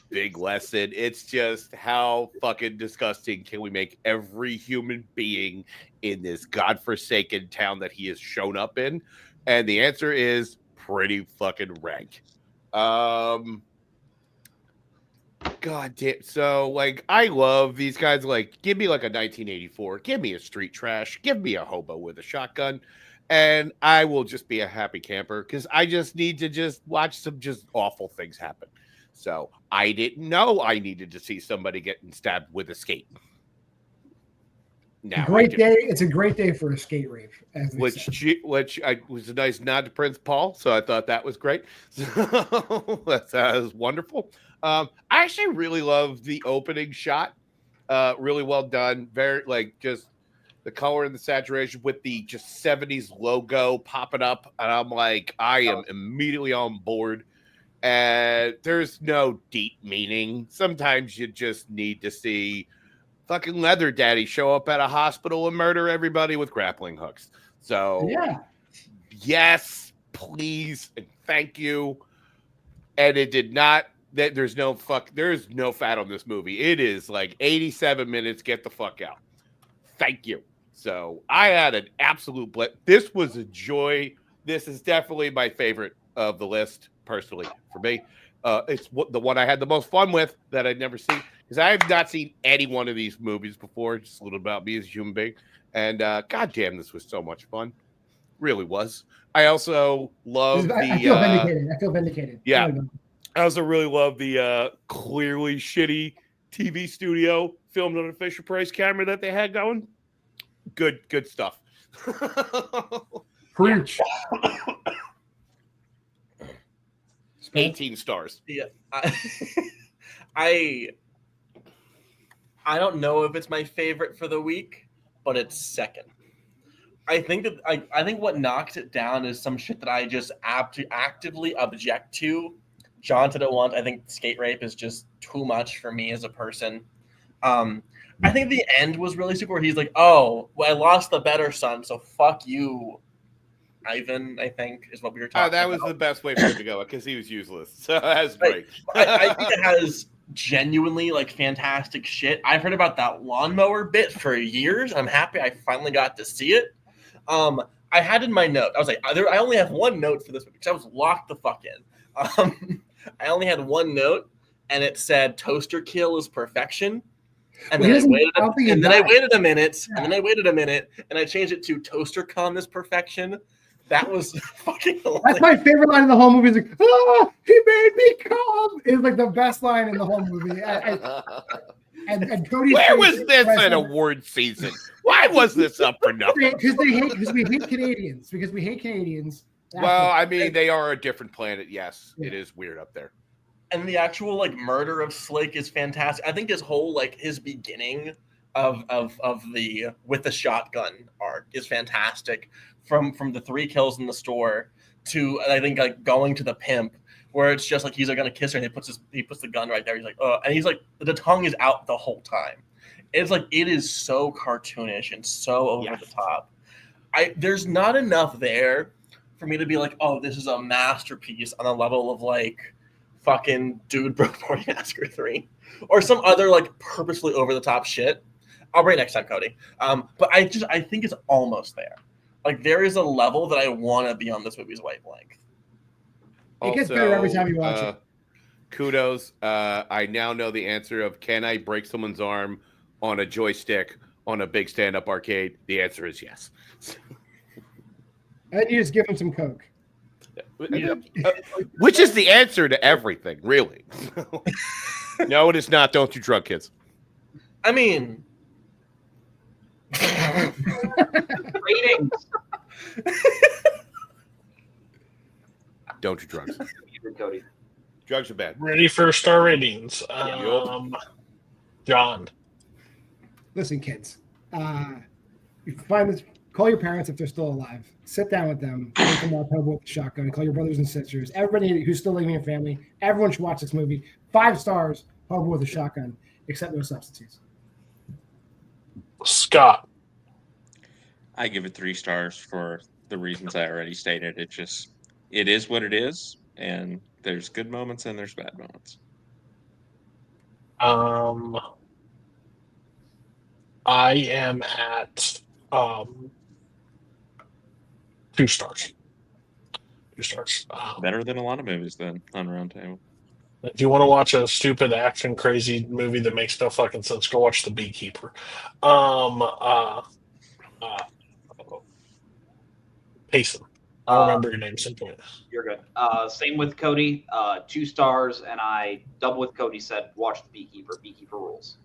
big lesson. It's just how fucking disgusting can we make every human being in this godforsaken town that he has shown up in? And the answer is pretty fucking rank. God damn. So, like, I love these guys. Like, give me like a 1984. Give me a Street Trash. Give me a hobo with a shotgun. And I will just be a happy camper because I just need to just watch some just awful things happen. So I didn't know I needed to see somebody getting stabbed with a skate. Now, it's a great day for a skate rape. Which was a nice nod to Prince Paul. So I thought that was great. So that was wonderful. I actually really love the opening shot. Really well done. Very like just the color and the saturation with the just 70s logo popping up. And I'm like, I am immediately on board. And there's no deep meaning. Sometimes you just need to see fucking Leather Daddy show up at a hospital and murder everybody with grappling hooks. So, yeah, yes, please, and thank you. And it did not. There's no fat on this movie. It is like 87 minutes. Get the fuck out. Thank you. So I had an absolute blip. This was a joy. This is definitely my favorite of the list. Personally, for me, it's the one I had the most fun with that I'd never seen because I have not seen any one of these movies before. Just a little about me as a human being, and goddamn, this was so much fun. Really was. I also love the. I feel vindicated. I feel vindicated. Yeah. Really. I also really love the clearly shitty TV studio filmed on a Fisher Price camera that they had going. Good stuff. Preach. 18 stars. Yeah, I don't know if it's my favorite for the week, but it's second. I think that I think what knocked it down is some shit that I just actively object to. John said it once. I think skate rape is just too much for me as a person. I think the end was really super. Where he's like, "Oh, well, I lost the better son, so fuck you, Ivan." I think is what we were talking. That was about. the best way for him to go because he was useless. So that's great. I think it has genuinely like fantastic shit. I've heard about that lawnmower bit for years. I'm happy I finally got to see it. I had in my note. I was like, I only have one note for this because I was locked the fuck in. I only had one note, and it said "Toaster kill is perfection." And then I waited a minute, and I changed it to "Toaster cum is perfection." That was fucking hilarious. That's my favorite line in the whole movie. Is like, "Oh, he made me come." It's like the best line in the whole movie. And Cody's Where was this in award season? Why was this up for nothing? Because we hate Canadians. Because we hate Canadians. Well, I mean, they are a different planet. Yes, it is weird up there. And the actual like murder of Slick is fantastic. I think his whole like his beginning of the with the shotgun arc is fantastic. From the 3 kills in the store to I think like going to the pimp where it's just like he's like gonna kiss her and he puts the gun right there. He's like, oh, and he's like the tongue is out the whole time. It's like it is so cartoonish and so over the top. There's not enough there for me to be like, oh, this is a masterpiece on a level of like fucking Dude Bro Party Massacre 3 or some other like purposely over the top shit. I'll bring it next time, Cody. But I think it's almost there. Like there is a level that I want to be on this movie's wavelength. It gets better every time you watch it. Kudos. I now know the answer of can I break someone's arm on a joystick on a big stand-up arcade? The answer is yes. And you just give him some Coke. Which is the answer to everything, really. No, it is not. Don't do drug kids. I mean, Ratings. Don't do drugs. Cody. Drugs are bad. Ready for star ratings. John. Listen, kids. You find this. Call your parents if they're still alive. Sit down with them. Make them watch Hobo with the Shotgun. Call your brothers and sisters. Everybody who's still living in your family. Everyone should watch this movie. 5 stars. Hobo with a Shotgun. Except no substitutes. Scott. I give it 3 stars for the reasons I already stated. It is what it is, and there's good moments and there's bad moments. I am at 2 stars. 2 stars. Better than a lot of movies then on Roundtable. If you want to watch a stupid action crazy movie that makes no fucking sense, go watch The Beekeeper. Payson. I remember your name simply. You're good. Same with Cody. 2 stars, and I double with Cody said, watch The Beekeeper. Beekeeper rules.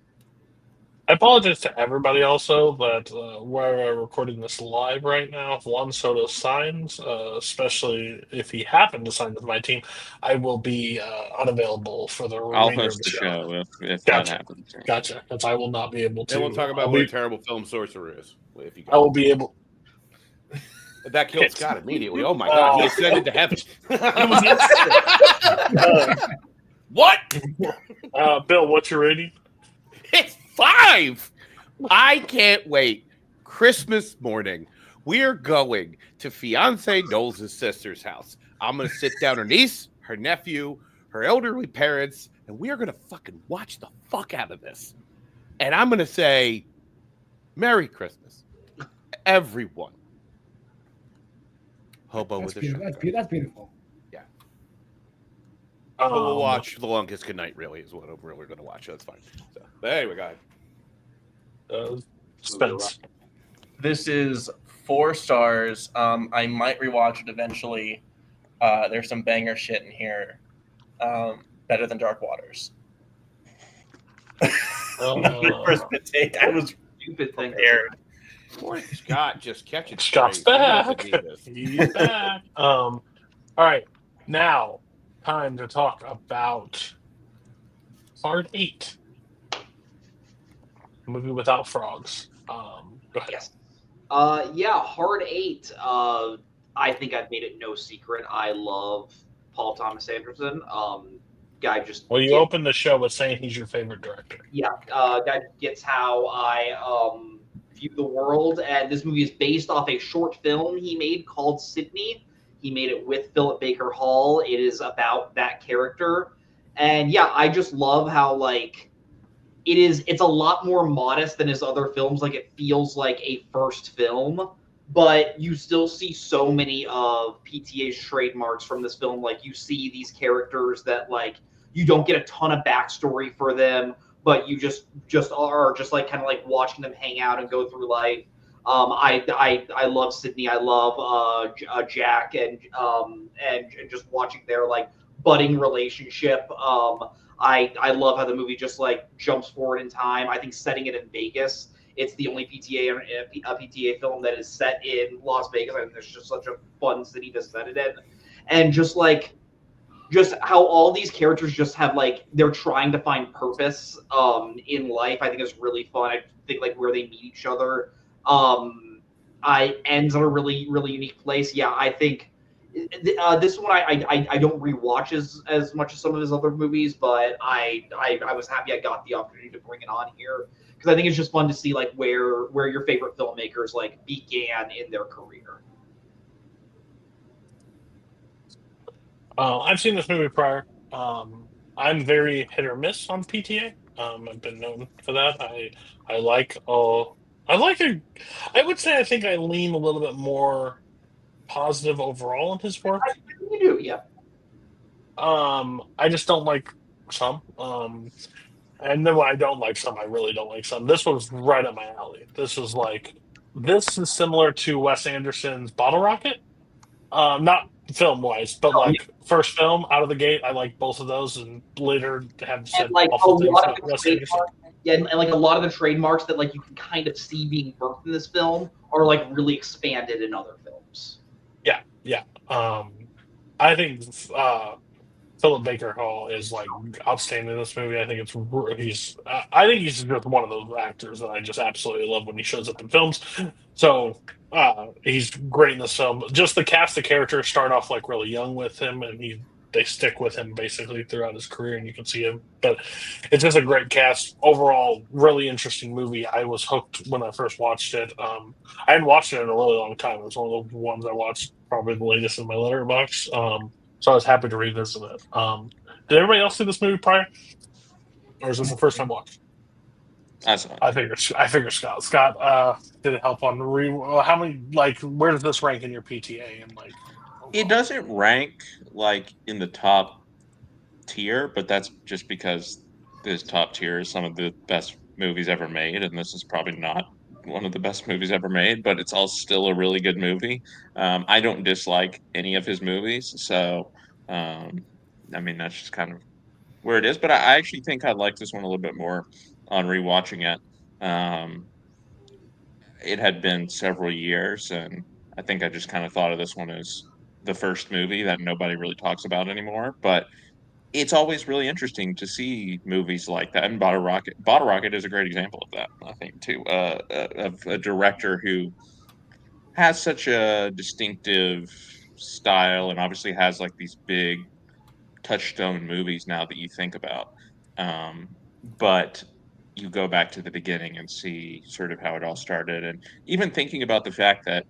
I apologize to everybody also that we're recording this live right now. If Juan Soto signs, especially if he happened to sign with my team, I will be unavailable for the remainder I'll of host the the show. if Gotcha. that happens. Gotcha. Because I will not be able to. Then we'll talk about what a terrible film Sorcerer is. If you I will be able. That killed Scott immediately. Oh my God, he ascended to heaven. What? Bill, what's your rating? It's 5. I can't wait. Christmas morning, we are going to fiance Knowles' sister's house. I'm going to sit down her niece, her nephew, her elderly parents, and we are going to fucking watch the fuck out of this. And I'm going to say, Merry Christmas, everyone. Hobo That's with a beautiful. shotgun. That's beautiful. Yeah. But we'll watch The Longest Goodnight. Really, is what we're going to watch. That's fine. So, but anyway, go ahead. Spence. This is 4 stars. I might rewatch it eventually. There's some banger shit in here. Better than Dark Waters. My first take. I was Stupid thing. prepared. Boy, Scott just catching. Scott's back. He's back. All right, now time to talk about Hard 8, a movie without frogs. Go ahead. Yes. Yeah, Hard 8. I think I've made it no secret. I love Paul Thomas Anderson. Guy just. Well, you opened the show with saying he's your favorite director. Yeah, guy gets how I view the world, and this movie is based off a short film he made called Sydney. He made it with Philip Baker Hall. It is about that character, and yeah, I just love how like it's a lot more modest than his other films. Like it feels like a first film, but you still see so many of PTA's trademarks from this film. Like you see these characters that like you don't get a ton of backstory for them, but you just are just like kind of like watching them hang out and go through life. I love Sydney. I love Jack and just watching their like budding relationship. I love how the movie just like jumps forward in time. I think setting it in Vegas, it's the only PTA film that is set in Las Vegas. I think it's just such a fun city to set it in, and just how all these characters just have like they're trying to find purpose in life. I think is really fun. I think like where they meet each other ends in a really unique place. Yeah, I think this one I don't rewatch as much as some of his other movies, but I was happy I got the opportunity to bring it on here because I think it's just fun to see like where your favorite filmmakers like began in their career. I've seen this movie prior. I'm very hit or miss on PTA. I've been known for that. I like it. I would say I think I lean a little bit more positive overall in his work. You do, yeah. I just don't like some. And then when I don't like some, I really don't like some. This was right up my alley. This is similar to Wes Anderson's Bottle Rocket. Not film wise, but like first film out of the gate, I like both of those, and later have said like awful things about Wes Anderson. Yeah, and like a lot of the trademarks that like you can kind of see being birthed in this film are like really expanded in other films. Yeah. I think Philip Baker Hall is like outstanding in this movie. I think he's just one of those actors that I just absolutely love when he shows up in films. So he's great in this film. Just the cast of characters start off like really young with him, and they stick with him basically throughout his career, and you can see him. But it's just a great cast. Overall, really interesting movie. I was hooked when I first watched it. I hadn't watched it in a really long time. It was one of the ones I watched probably the latest in my letterbox. So I was happy to revisit it. Did everybody else see this movie prior, or is this the first time watch? I figured Scott. Scott, did it help on how many? Like, where does this rank in your PTA? And like, it doesn't rank like in the top tier, but that's just because this top tier is some of the best movies ever made, and this is probably not one of the best movies ever made, but it's all still a really good movie. I don't dislike any of his movies, so I mean that's just kind of where it is. But I actually think I like this one a little bit more on rewatching it. It had been several years, and I think I just kind of thought of this one as the first movie that nobody really talks about anymore. But it's always really interesting to see movies like that. And Bottle Rocket is a great example of that, I think, too, of a director who has such a distinctive style and obviously has like these big touchstone movies now that you think about. But you go back to the beginning and see sort of how it all started. And even thinking about the fact that,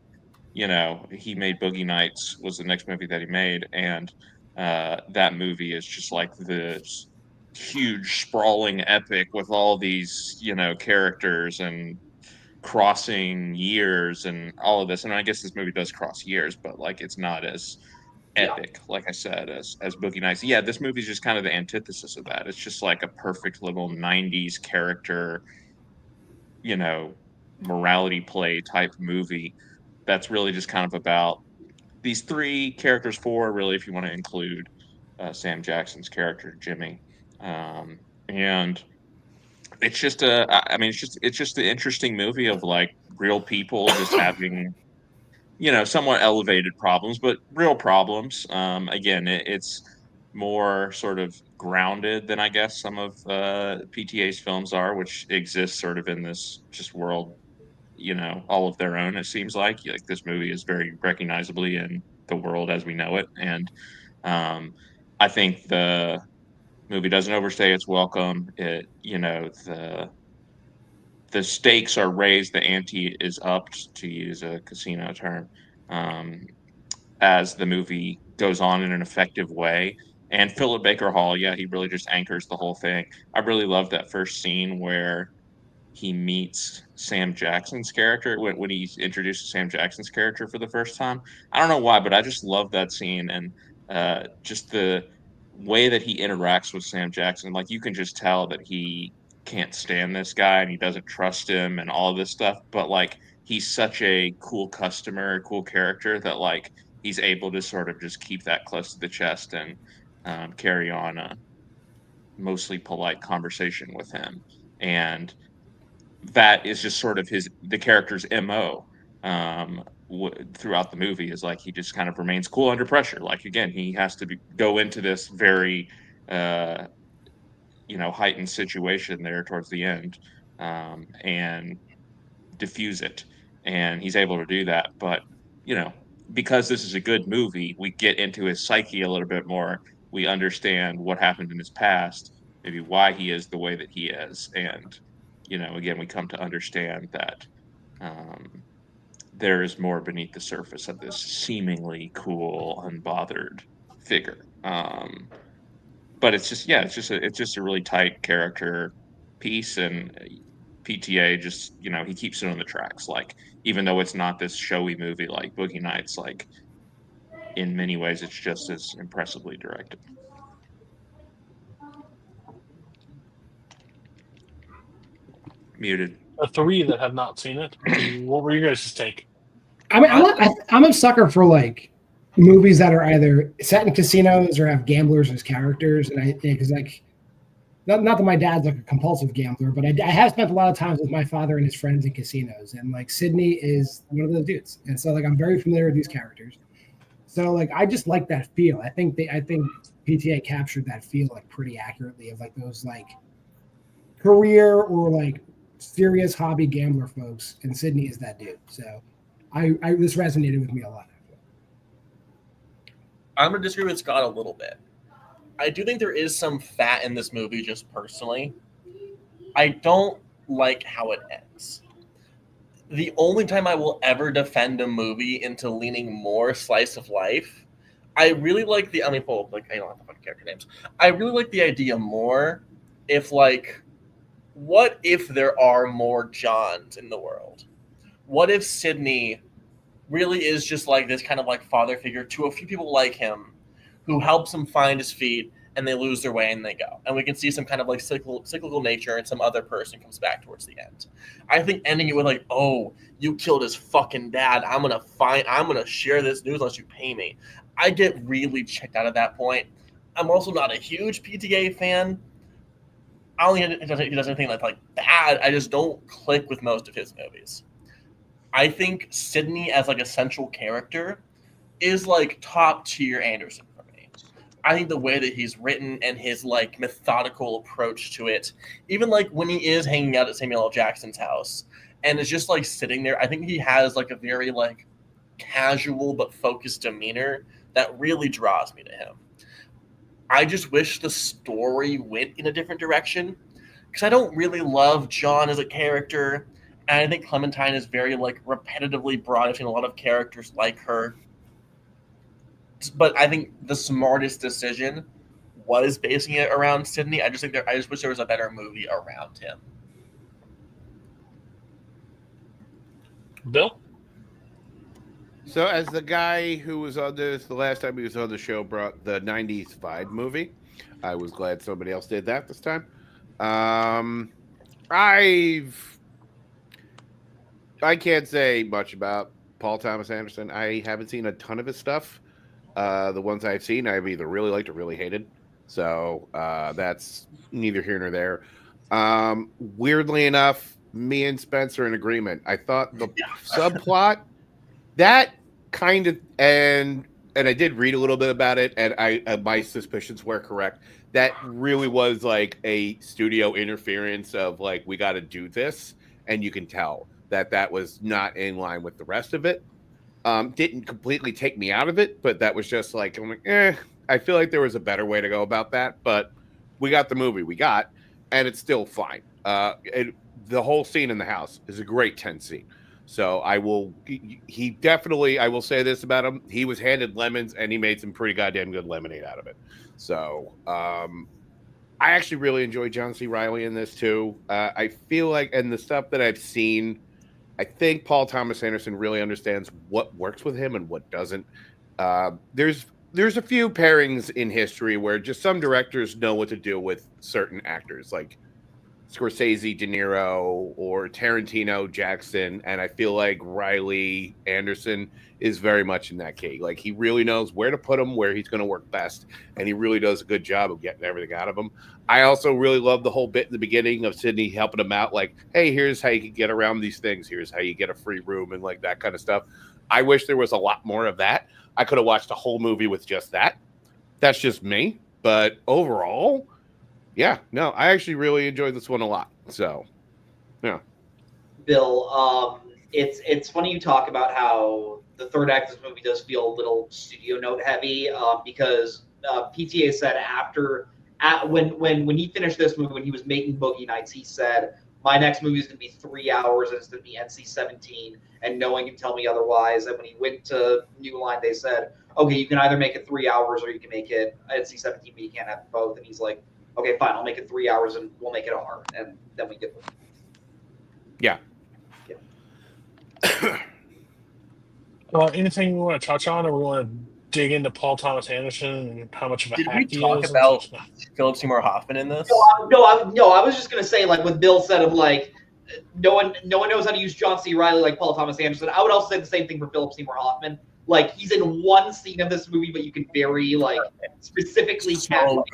he made Boogie Nights was the next movie that he made. And that movie is just like this huge sprawling epic with all these, characters and crossing years and all of this. And I guess this movie does cross years, but like it's not as epic, like I said, as Boogie Nights. Yeah, this movie's just kind of the antithesis of that. It's just like a perfect little 90s character, you know, morality play type movie that's really just kind of about these three characters, four really, if you want to include Sam Jackson's character Jimmy, and it's just I mean, it's just an interesting movie of like real people just having, you know, somewhat elevated problems, but real problems. Again, it's more sort of grounded than I guess some of PTA's films are, which exist sort of in this just world, you know, all of their own. It seems like this movie is very recognizably in the world as we know it, and um, I think the movie doesn't overstay its welcome. It, you know, the stakes are raised, the ante is upped, to use a casino term, um, as the movie goes on in an effective way. And Philip Baker Hall, yeah, he really just anchors the whole thing. I really love that first scene where he meets Sam Jackson's character when he introduces Sam Jackson's character for the first time. I don't know why, but I just love that scene and just the way that he interacts with Sam Jackson. Like you can just tell that he can't stand this guy and he doesn't trust him and all of this stuff. But like he's such a cool customer, cool character that like he's able to sort of just keep that close to the chest and carry on a mostly polite conversation with him. And that is just sort of the character's MO throughout the movie is like he just kind of remains cool under pressure. Like again, he has to go into this very uh, you know, heightened situation there towards the end and diffuse it, and he's able to do that. But you know, because this is a good movie, we get into his psyche a little bit more. We understand what happened in his past, maybe why he is the way that he is, and you know, again, we come to understand that um, there is more beneath the surface of this seemingly cool, unbothered figure. But it's just, yeah, it's just a really tight character piece, and PTA just, you know, he keeps it on the tracks. Like even though it's not this showy movie like Boogie Nights, like in many ways it's just as impressively directed. Muted. Three that have not seen it. What were you guys' take? I mean, I'm a sucker for like movies that are either set in casinos or have gamblers as characters, and because like not that my dad's like a compulsive gambler, but I have spent a lot of times with my father and his friends in casinos, and like Sydney is one of those dudes, and so like I'm very familiar with these characters. So like I just like that feel. I think PTA captured that feel like pretty accurately of like those like career or like serious hobby gambler folks, and Sydney is that dude. So I this resonated with me a lot. I'm gonna disagree with Scott a little bit. I do think there is some fat in this movie, just personally. I don't like how it ends. The only time I will ever defend a movie into leaning more slice of life, I really like I don't have the fucking character names. I really like the idea more if like, what if there are more Johns in the world? What if Sydney really is just like this kind of like father figure to a few people like him who helps him find his feet, and they lose their way and they go. And we can see some kind of like cyclical nature, and some other person comes back towards the end. I think ending it with like, oh, you killed his fucking dad. I'm gonna share this news unless you pay me. I get really checked out at that point. I'm also not a huge PTA fan. I don't think he does anything like bad. I just don't click with most of his movies. I think Sydney as like a central character is like top tier Anderson for me. I think the way that he's written and his like methodical approach to it, even like when he is hanging out at Samuel L. Jackson's house and is just like sitting there, I think he has like a very like casual but focused demeanor that really draws me to him. I just wish the story went in a different direction because I don't really love John as a character. And I think Clementine is very like repetitively brought up in a lot of characters like her. But I think the smartest decision was basing it around Sydney. I just wish there was a better movie around him. Bill? So, as the guy who was on this the last time he was on the show brought the '90s vibe movie, I was glad somebody else did that this time. I can't say much about Paul Thomas Anderson. I haven't seen a ton of his stuff. The ones I've seen, I've either really liked or really hated. So that's neither here nor there. Weirdly enough, me and Spencer are in agreement. I thought the subplot that kind of and I did read a little bit about it, and my suspicions were correct. That really was like a studio interference of like, we got to do this, and you can tell that was not in line with the rest of it. Didn't completely take me out of it, but that was just like, I'm like, I feel like there was a better way to go about that, but we got the movie we got, and it's still fine. The whole scene in the house is a great tense scene. So I will say this about him. He was handed lemons, and he made some pretty goddamn good lemonade out of it. So I actually really enjoy John C. Reilly in this too. I feel like, and the stuff that I've seen, I think Paul Thomas Anderson really understands what works with him and what doesn't. There's a few pairings in history where just some directors know what to do with certain actors, like Scorsese, De Niro, or Tarantino, Jackson, and I feel like Riley Anderson is very much in that case. Like, he really knows where to put him, where he's going to work best, and he really does a good job of getting everything out of him. I also really love the whole bit in the beginning of Sidney helping him out, like, hey, here's how you can get around these things. Here's how you get a free room and like that kind of stuff. I wish there was a lot more of that. I could have watched a whole movie with just that. That's just me. But overall, yeah, no, I actually really enjoyed this one a lot. So, yeah. Bill, it's funny you talk about how the third act of this movie does feel a little studio note heavy, because PTA said when he finished this movie, when he was making Boogie Nights, he said, my next movie is going to be 3 hours, and it's going to be NC-17, and no one can tell me otherwise. And when he went to New Line, they said, okay, you can either make it 3 hours or you can make it NC-17, but you can't have both. And he's like, okay, fine, I'll make it 3 hours and we'll make it R. And then we get them. Yeah. Anything we want to touch on, or we want to dig into Paul Thomas Anderson and how much of a Did hack we he talk is? about Philip Seymour Hoffman in this? No, I was just gonna say, like what Bill said of like no one knows how to use John C. Reilly like Paul Thomas Anderson. I would also say the same thing for Philip Seymour Hoffman. Like, he's in one scene of this movie, but you can very like specifically So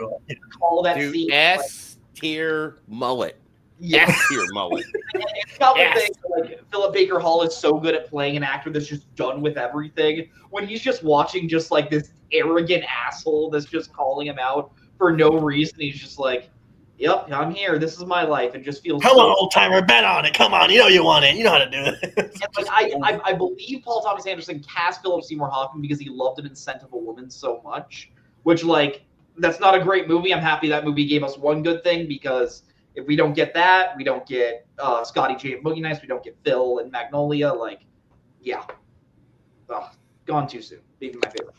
call that Dude, scene S tier mullet. Yeah. S tier mullet. It's not Yes. the thing, like Philip Baker Hall is so good at playing an actor that's just done with everything. When he's just watching just like this arrogant asshole that's just calling him out for no reason, he's just like, yep, I'm here. This is my life. And just feels Come on, old timer, bet on it. Come on, you know you want it. You know how to do it. Like, I believe Paul Thomas Anderson cast Philip Seymour Hoffman because he loved An Ascent of a Woman so much, which, like, that's not a great movie. I'm happy that movie gave us one good thing, because if we don't get that, we don't get Scotty J and Boogie Nights, we don't get Phil and Magnolia. Like, yeah. Ugh, gone too soon. Maybe my favorite.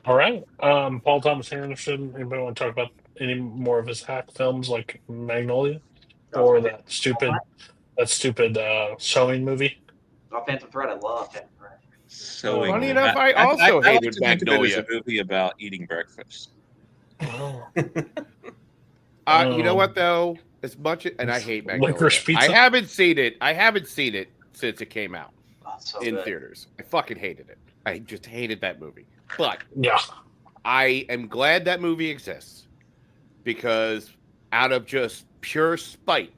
All right. Paul Thomas Anderson. Anybody want to talk about any more of his hack films like Magnolia or that stupid sewing movie? Oh, Phantom Thread, I love Phantom Thread. So Funny enough, I also like hated to think of it Magnolia. as a movie about eating breakfast. You know what though? As much and I hate Magnolia. Licorice Pizza? I haven't seen it since it came out Oh, it's so in good. theaters. I fucking hated it. I just hated that movie. But Yeah. I am glad that movie exists, because out of just pure spite,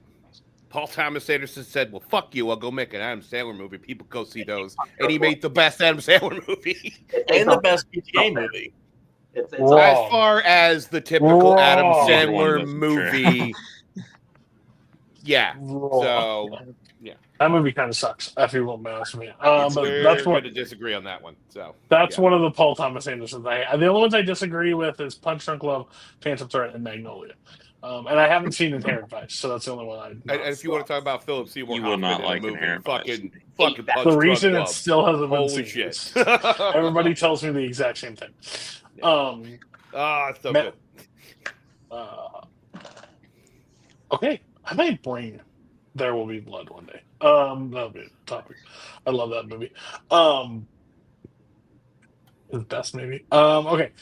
Paul Thomas Anderson said, well, fuck you, I'll go make an Adam Sandler movie. People go see those. And he made the best Adam Sandler movie. And the best PTA movie. It's Wrong. As far as the typical Adam Wrong. Sandler That's movie. Yeah. Wrong. So, yeah. That movie kind of sucks, if you won't be honest with me. But But that's going what to disagree on that one. So that's yeah. one of the Paul Thomas Andersons. The only ones I disagree with is Punch Drunk Love, Phantom Thread, and Magnolia. And I haven't seen Inherent Vice, so that's the only one And if you want to talk about Philip Seymour You will Hoffman not in a like movie, Inherent Vice. fucking Hate that. Punch the Drunk reason it Love. still hasn't been Holy seen. shit. is Everybody tells me the exact same thing. It's so Ma- good. Okay, I might bring There Will Be Blood one day. That'll be a topic. I love that movie. His best movie. Okay.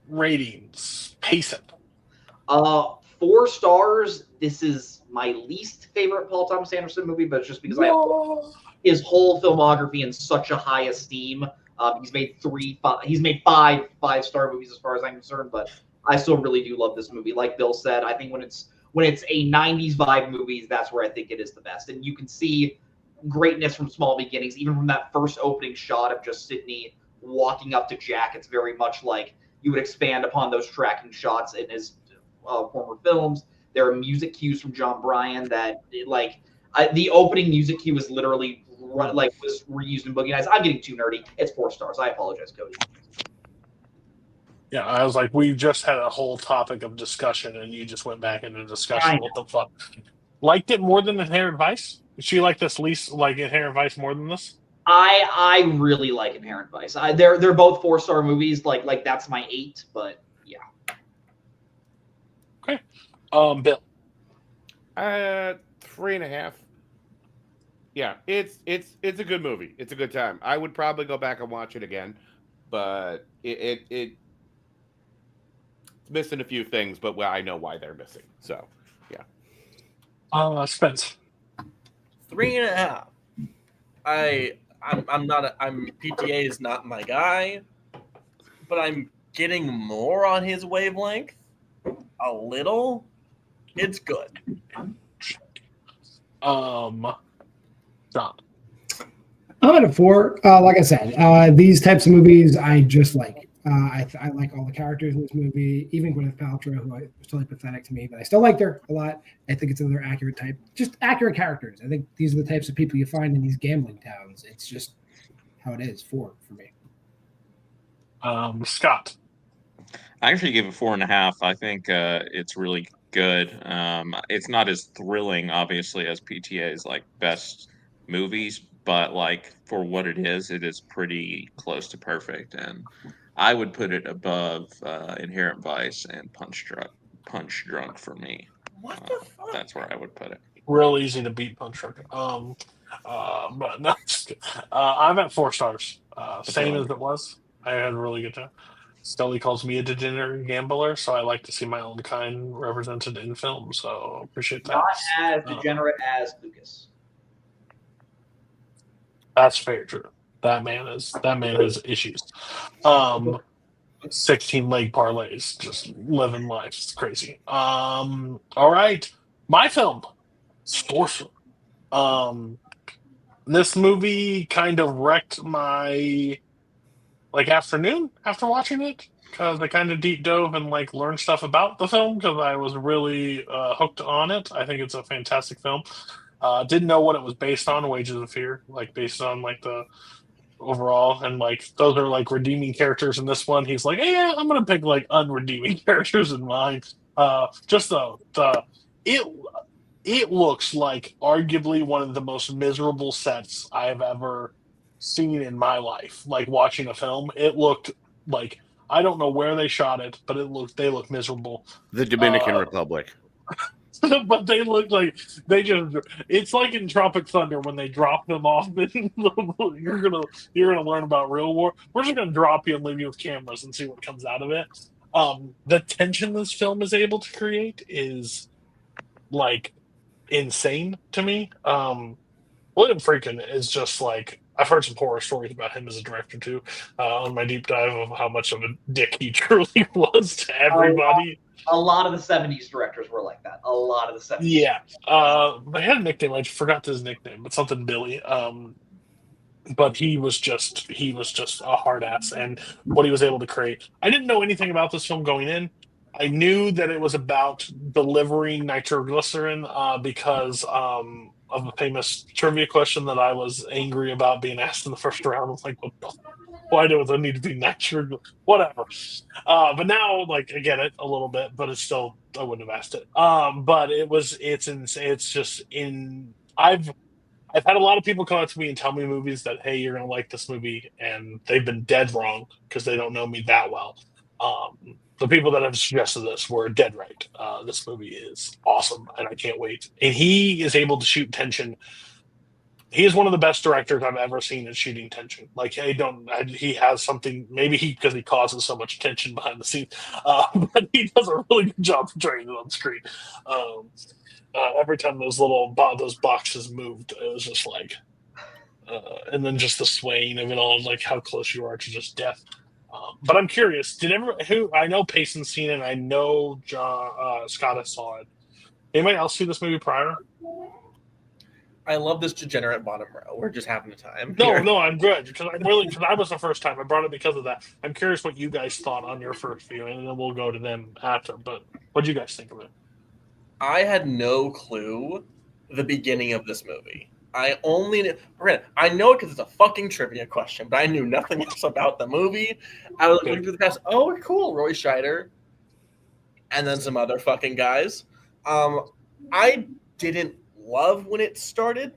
Ratings. Pace it. 4 stars. This is my least favorite Paul Thomas Anderson movie, but it's just because I have his whole filmography in such a high esteem. He's made 5 5-star movies as far as I'm concerned, but I still really do love this movie. Like Bill said, I think when it's a 90s vibe movie, that's where I think it is the best. And you can see greatness from small beginnings, even from that first opening shot of just Sidney walking up to Jack. It's very much like you would expand upon those tracking shots in his former films. There are music cues from John Bryan that, the opening music cue was literally was reused in Boogie Nights. I'm getting too nerdy. It's 4 stars. I apologize, Cody. Yeah, I was like, we just had a whole topic of discussion, and you just went back into discussion. What the fuck? Liked it more than Inherent Vice? Did she like this least, like Inherent Vice more than this? I really like Inherent Vice. They're both 4-star movies. Like that's my 8, but yeah. Okay. Bill. 3.5. Yeah, it's a good movie. It's a good time. I would probably go back and watch it again, but it's missing a few things. But I know why they're missing. So, yeah. Spence. 3.5. I'm PTA is not my guy, but I'm getting more on his wavelength. A little. It's good. John. I'm at a 4. Like I said, these types of movies I just like. I like all the characters in this movie, even Gwyneth Paltrow, who was totally pathetic to me, but I still liked her a lot. I think it's another accurate type, just accurate characters. I think these are the types of people you find in these gambling towns. It's just how it is for me. Scott. I actually give it 4.5. I think it's really good. It's not as thrilling, obviously, as PTA's like best movies, but like for what it is pretty close to perfect. And I would put it above Inherent Vice and Punch Drunk for me. What the fuck? That's where I would put it. Real easy to beat Punch Drunk. But no, just kidding. I'm at 4 stars. Same as it was. I had a really good time. Scully calls me a degenerate gambler, so I like to see my own kind represented in film. So appreciate that. Not as degenerate as Lucas. That's fair, true. That man has issues. 16 leg parlays, just living life. It's crazy. All right. My film, Sports. This movie kind of wrecked my afternoon after watching it, because I kind of deep dove and learned stuff about the film because I was really hooked on it. I think it's a fantastic film. Didn't know what it was based on, Wages of Fear, based on the overall, and those are redeeming characters in this one. He's yeah, I'm gonna pick unredeeming characters in mine. Just it looks like arguably one of the most miserable sets I have ever seen in my life. Watching a film, it looked like, I don't know where they shot it, but they look miserable. The Dominican Republic. But they look like it's like in Tropic Thunder when they drop them off. You're gonna learn about real war. We're just gonna drop you and leave you with cameras and see what comes out of it. The tension this film is able to create is insane to me. William Friedkin is just I've heard some horror stories about him as a director too, on my deep dive of how much of a dick he truly was to everybody. A lot of the 70s directors were like that. A lot of the 70s. Yeah. They had a nickname. I forgot his nickname, but something Billy. But he was just a hard ass, and what he was able to create. I didn't know anything about this film going in. I knew that it was about delivering nitroglycerin because of a famous trivia question that I was angry about being asked in the first round. I was like, why do I need to be nitro? Whatever. But now, I get it a little bit, but it's still, I wouldn't have asked it. But I've had a lot of people come up to me and tell me movies that, hey, you're going to like this movie, and they've been dead wrong because they don't know me that well. the people that have suggested this were dead right. This movie is awesome, and I can't wait. And he is able to shoot tension. He is one of the best directors I've ever seen at shooting tension. Like, he has something, maybe because he causes so much tension behind the scenes, but he does a really good job portraying it on screen. Every time those those boxes moved, it was just like, and then just the swaying of it all, like how close you are to just death. But I'm curious, I know Payson's seen it, and I know Scott saw it. Anybody else see this movie prior? I love this degenerate bottom row. We're just having a time. No, I'm good because I was the first time. I brought it because of that. I'm curious what you guys thought on your first viewing, and then we'll go to them after. But what do you guys think of it? I had no clue the beginning of this movie. I know it because it's a fucking trivia question, but I knew nothing else about the movie. I was looking through the cast. Oh, cool, Roy Scheider, and then some other fucking guys. I didn't love when it started.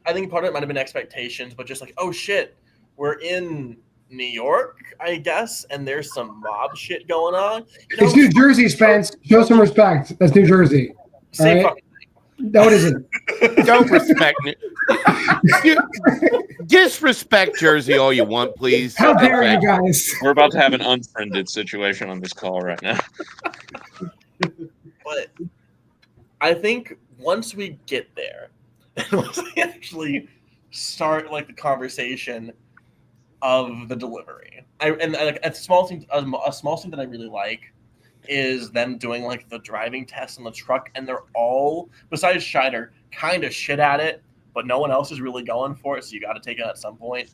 I think part of it might have been expectations, but just like, oh shit, we're in New York, I guess, and there's some mob shit going on. It's New Jersey, Spence. Show some respect. That's New Jersey. Same right? fucking No, it isn't. Don't respect me. Disrespect Jersey all you want, please. How dare you guys? We're about to have an unfriended situation on this call right now. But I think once we get there, and once we actually start like the conversation of the delivery, a small thing that I really like is them doing like the driving test on the truck, and they're all, besides Scheider, kind of shit at it, but no one else is really going for it, so you got to take it at some point.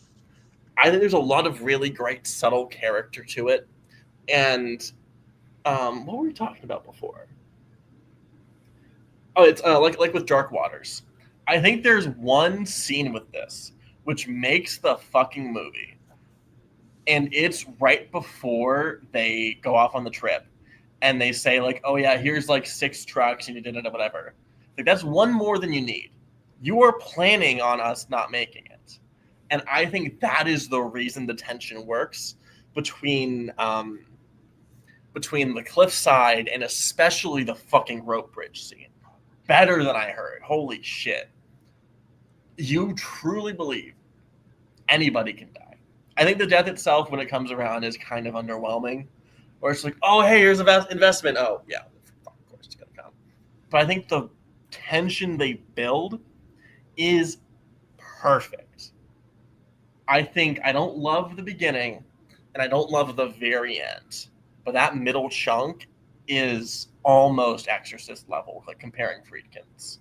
I think there's a lot of really great subtle character to it, and what were we talking about before? Oh, it's like with Dark Waters. I think there's one scene with this which makes the fucking movie, and it's right before they go off on the trip, and they say like, "Oh yeah, here's like 6 trucks, and you did it, whatever." Like that's one more than you need. You are planning on us not making it, and I think that is the reason the tension works between the cliffside and especially the fucking rope bridge scene. Better than I heard. Holy shit. You truly believe anybody can die. I think the death itself, when it comes around, is kind of underwhelming. Where it's like, oh, hey, here's an investment. Oh, yeah, of course it's going to come. But I think the tension they build is perfect. I think I don't love the beginning, and I don't love the very end. But that middle chunk is almost Exorcist level, like comparing Friedkin's.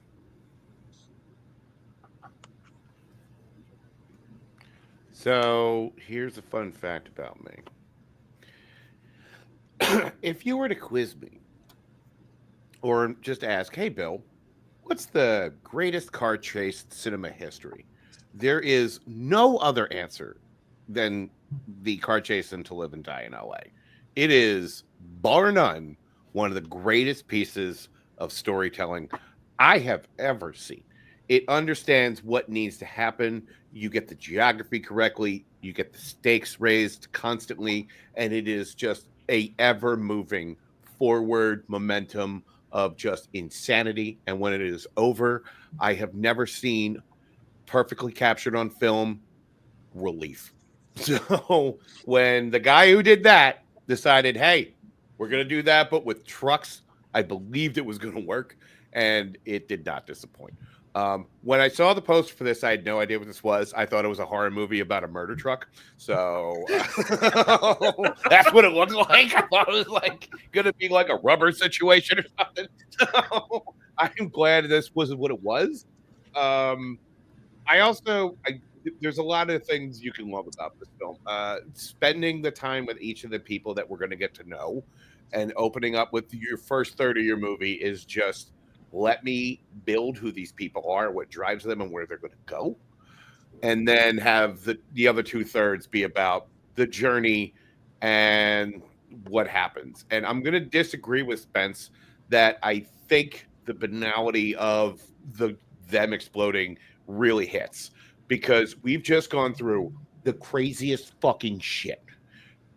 So here's a fun fact about me. If you were to quiz me or just ask, hey, Bill, what's the greatest car chase in cinema history? There is no other answer than the car chase in To Live and Die in LA. It is, bar none, one of the greatest pieces of storytelling I have ever seen. It understands what needs to happen. You get the geography correctly. You get the stakes raised constantly. And it is just a ever-moving forward momentum of just insanity. And when it is over, I have never seen perfectly captured on film relief. So when the guy who did that decided, hey, we're going to do that, but with trucks, I believed it was going to work, and it did not disappoint. When I saw the poster for this, I had no idea what this was. I thought it was a horror movie about a murder truck. So that's what it looked like. I thought it was like going to be like a rubber situation or something. So I'm glad this was what it was. There's a lot of things you can love about this film. Spending the time with each of the people that we're going to get to know and opening up with your first third of your movie is just let me build who these people are, what drives them, and where they're going to go. And then have the other 2/3 be about the journey and what happens. And I'm going to disagree with Spence that I think the banality of them exploding really hits. Because we've just gone through the craziest fucking shit.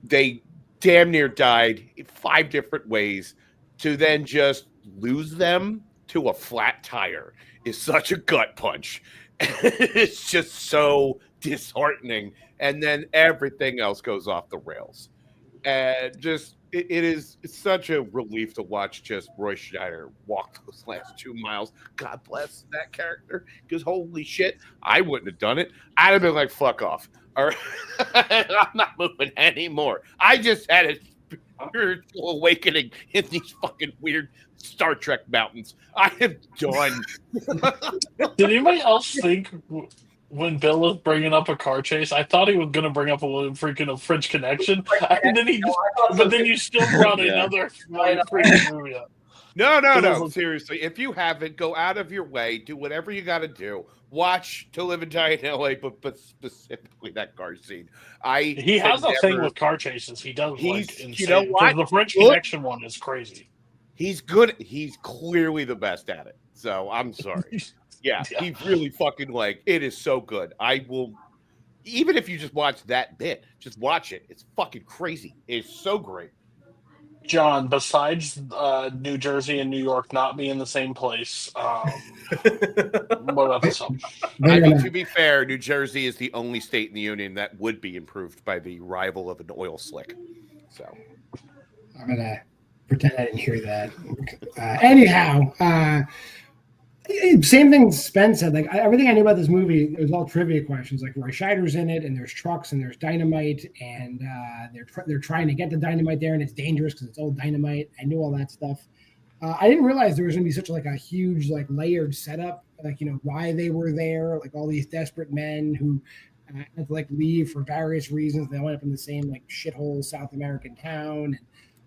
They damn near died in 5 different ways, to then just lose them to a flat tire is such a gut punch. It's just so disheartening. And then everything else goes off the rails. And just it's such a relief to watch just Roy Schneider walk those last 2 miles. God bless that character, because holy shit, I wouldn't have done it. I'd have been like, fuck off. Or I'm not moving anymore. I just had a spiritual awakening in these fucking weird Star Trek mountains. I am done. Did anybody else think when Bill was bringing up a car chase, I thought he was going to bring up a French Connection, and then but then you still brought Yeah. another freaking movie up. No. Seriously, if you haven't, go out of your way, do whatever you got to do. Watch To Live and Die in LA, but specifically that car scene. He has a thing with car chases. He does like insane. You know what? The French Connection one is crazy. He's good. He's clearly the best at it. So I'm sorry. Yeah, he really fucking it is so good. I will, even if you just watch that bit, just watch it. It's fucking crazy. It's so great. John, besides New Jersey and New York not being in the same place, what about this one? I mean, to be fair, New Jersey is the only state in the union that would be improved by the arrival of an oil slick. So I'm gonna pretend I didn't hear that. Anyhow, same thing Spence said. Like everything I knew about this movie, it was all trivia questions. Like Roy Scheider's in it, and there's trucks, and there's dynamite, and they're trying to get the dynamite there, and it's dangerous because it's old dynamite. I knew all that stuff. I didn't realize there was going to be such a huge layered setup. Why they were there, all these desperate men who had to leave for various reasons. They went up in the same shithole South American town.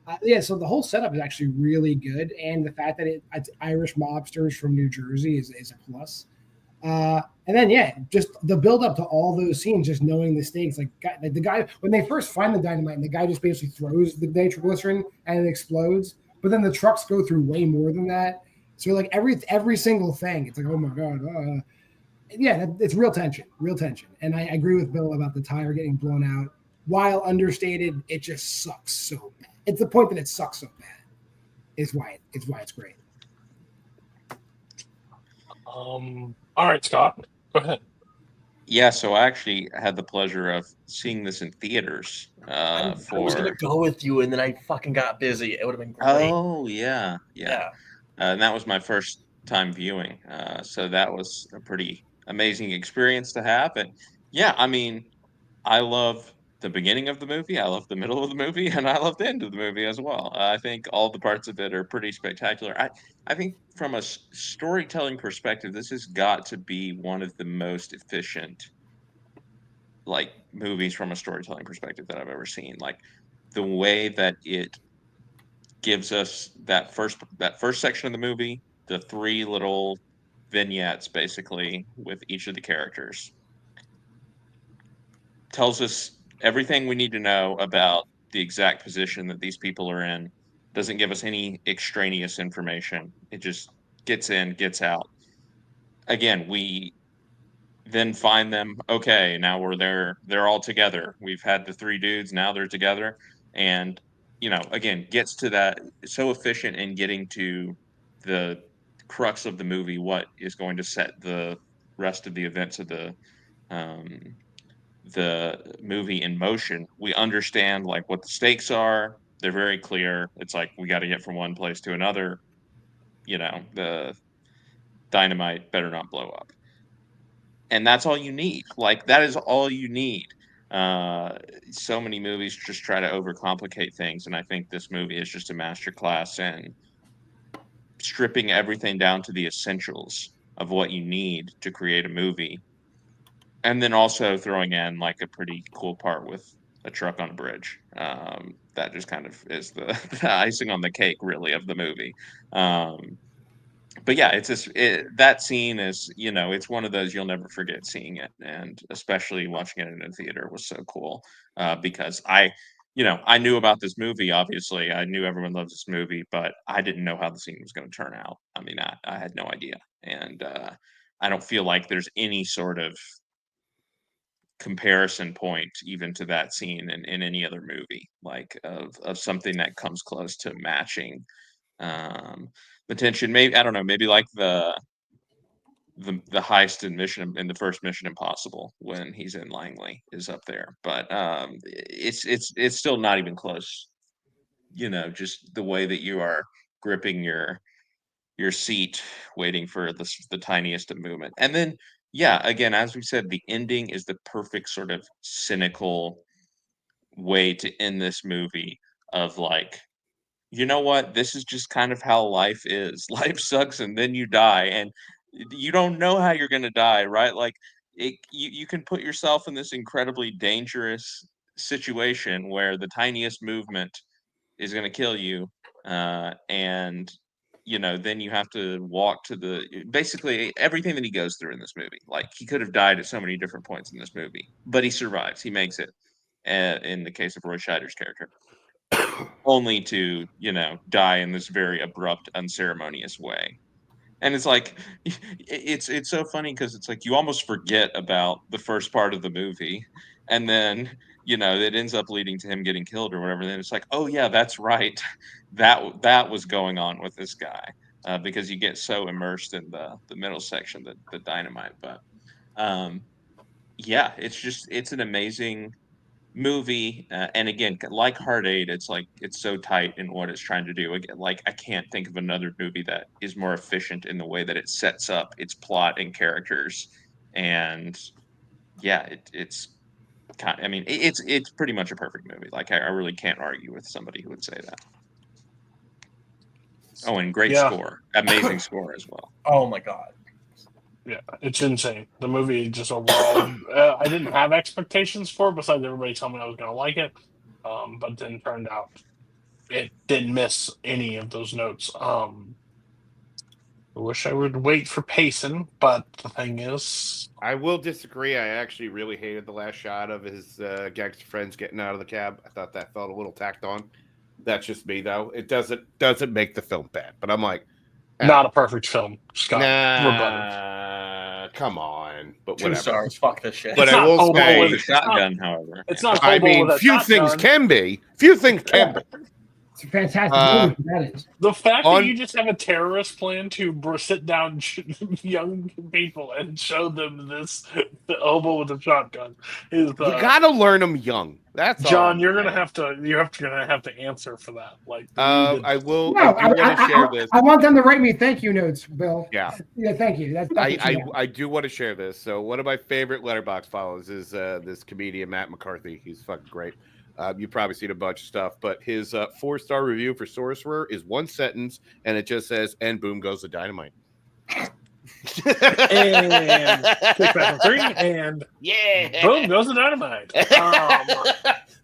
And so the whole setup is actually really good, and the fact that it's Irish mobsters from New Jersey is a plus. And then just the build up to all those scenes, just knowing the stakes. The guy when they first find the dynamite, and the guy just basically throws the nitroglycerin and it explodes. But then the trucks go through way more than that. So every single thing, it's oh my god, it's real tension. And I agree with Bill about the tire getting blown out. While understated, it just sucks so bad. It's the point that it sucks so bad. Is why it's great. All right, Scott, go ahead. Yeah, so I actually had the pleasure of seeing this in theaters. I was gonna go with you, and then I fucking got busy. It would have been great. Oh yeah. And that was my first time viewing, so that was a pretty amazing experience to have. And yeah, I mean, I love the beginning of the movie, I love the middle of the movie, and I love the end of the movie as well. I think all the parts of it are pretty spectacular. I think from a storytelling perspective, this has got to be one of the most efficient movies from a storytelling perspective that I've ever seen. The way that it gives us that first section of the movie, the 3 little vignettes basically with each of the characters, tells us everything we need to know about the exact position that these people are in. Doesn't give us any extraneous information. It just gets in, gets out. Again, we then find them. Okay, now we're there. They're all together. We've had the 3 dudes. Now they're together. And, again, gets to that. So efficient in getting to the crux of the movie, what is going to set the rest of the events of the movie in motion. We understand what the stakes are. They're very clear. It's we got to get from one place to another. The dynamite better not blow up. And that's all you need. That is all you need. So many movies just try to overcomplicate things, and I think this movie is just a masterclass in stripping everything down to the essentials of what you need to create a movie. And then also throwing in a pretty cool part with a truck on a bridge. That just kind of is the icing on the cake, really, of the movie. But yeah, it's just that scene is, it's one of those you'll never forget seeing it, and especially watching it in a theater was so cool because I knew about this movie. Obviously, I knew everyone loves this movie, but I didn't know how the scene was going to turn out. I mean, I had no idea, and I don't feel like there's any sort of comparison point even to that scene in any other movie, like of something that comes close to matching the tension. Maybe, I don't know, maybe like the heist in the first Mission Impossible when he's in Langley is up there, but it's still not even close. Just the way that you are gripping your seat, waiting for the tiniest of movement, and then yeah, again, as we said, the ending is the perfect sort of cynical way to end this movie. Of like, you know what? This is just kind of how life is. Life sucks, and then you die, and you don't know how you're going to die, right? Like, you can put yourself in this incredibly dangerous situation where the tiniest movement is going to kill you, and then you have to walk to basically everything that he goes through in this movie. Like, he could have died at so many different points in this movie, but he survives. He makes it. In the case of Roy Scheider's character, only to die in this very abrupt, unceremonious way. And it's like, it's so funny because it's like you almost forget about the first part of the movie, and then it ends up leading to him getting killed or whatever. Then it's like, oh yeah, that's right, that was going on with this guy, because you get so immersed in the middle section, the dynamite. But yeah, it's an amazing movie, and again, like Heart 8, it's like it's so tight in what it's trying to do. Again, like, I can't think of another movie that is more efficient in the way that it sets up its plot and characters. And yeah, it's pretty much a perfect movie. Like, I really can't argue with somebody who would say that. Oh, and great score, amazing score as well. Oh my god. Yeah, it's insane. The movie just overall, I didn't have expectations for it, besides everybody telling me I was going to like it. But then turned out it didn't miss any of those notes. I wish I would wait for pacing, but the thing is, I will disagree. I actually really hated the last shot of his gangster friends getting out of the cab. I thought that felt a little tacked on. That's just me, though. It doesn't make the film bad, but I'm like, not a perfect film, Scott. Nah, come on. But 2 whatever. stars. Fuck this shit. But I will say, The shotgun, however, It's not. I mean, with a few shotgun. things can be. Few things can be. It's a fantastic movie. That is. The fact that you just have a terrorist plan to sit down young people and show them the hobo with a shotgun is. You gotta learn them young. That's John. all. You're gonna have to answer for that. Like, I will. No, I do want to share this. I want them to write me thank you notes, Bill. Yeah. Yeah, thank you. That's I do want to share this. So one of my favorite Letterboxd follows is this comedian Matt McCarthy. He's fucking great. You've probably seen a bunch of stuff, but his 4-star review for Sorcerer is 1 sentence, and it just says, "And boom goes the dynamite." and kick back on 3, and yeah, boom goes the dynamite.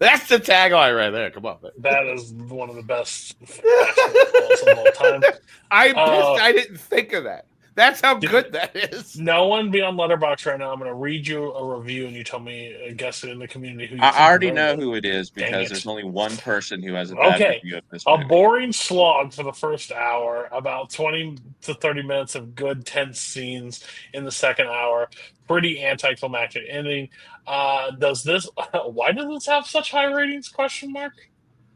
That's the tagline right there. Come on, man. That is one of the best basketballs of all time. I'm pissed I didn't think of that. That's how good that is. No one be on Letterboxd right now. I'm going to read you a review, and you tell me, guess it in the community who you I think already wrote know it. who it is Dang because it. there's only one person who has a bad Okay. review of this A movie. boring slog for the first hour, about 20 to 30 minutes of good, tense scenes in the second hour. Pretty anticlimactic ending. Why does this have such high ratings? Question mark.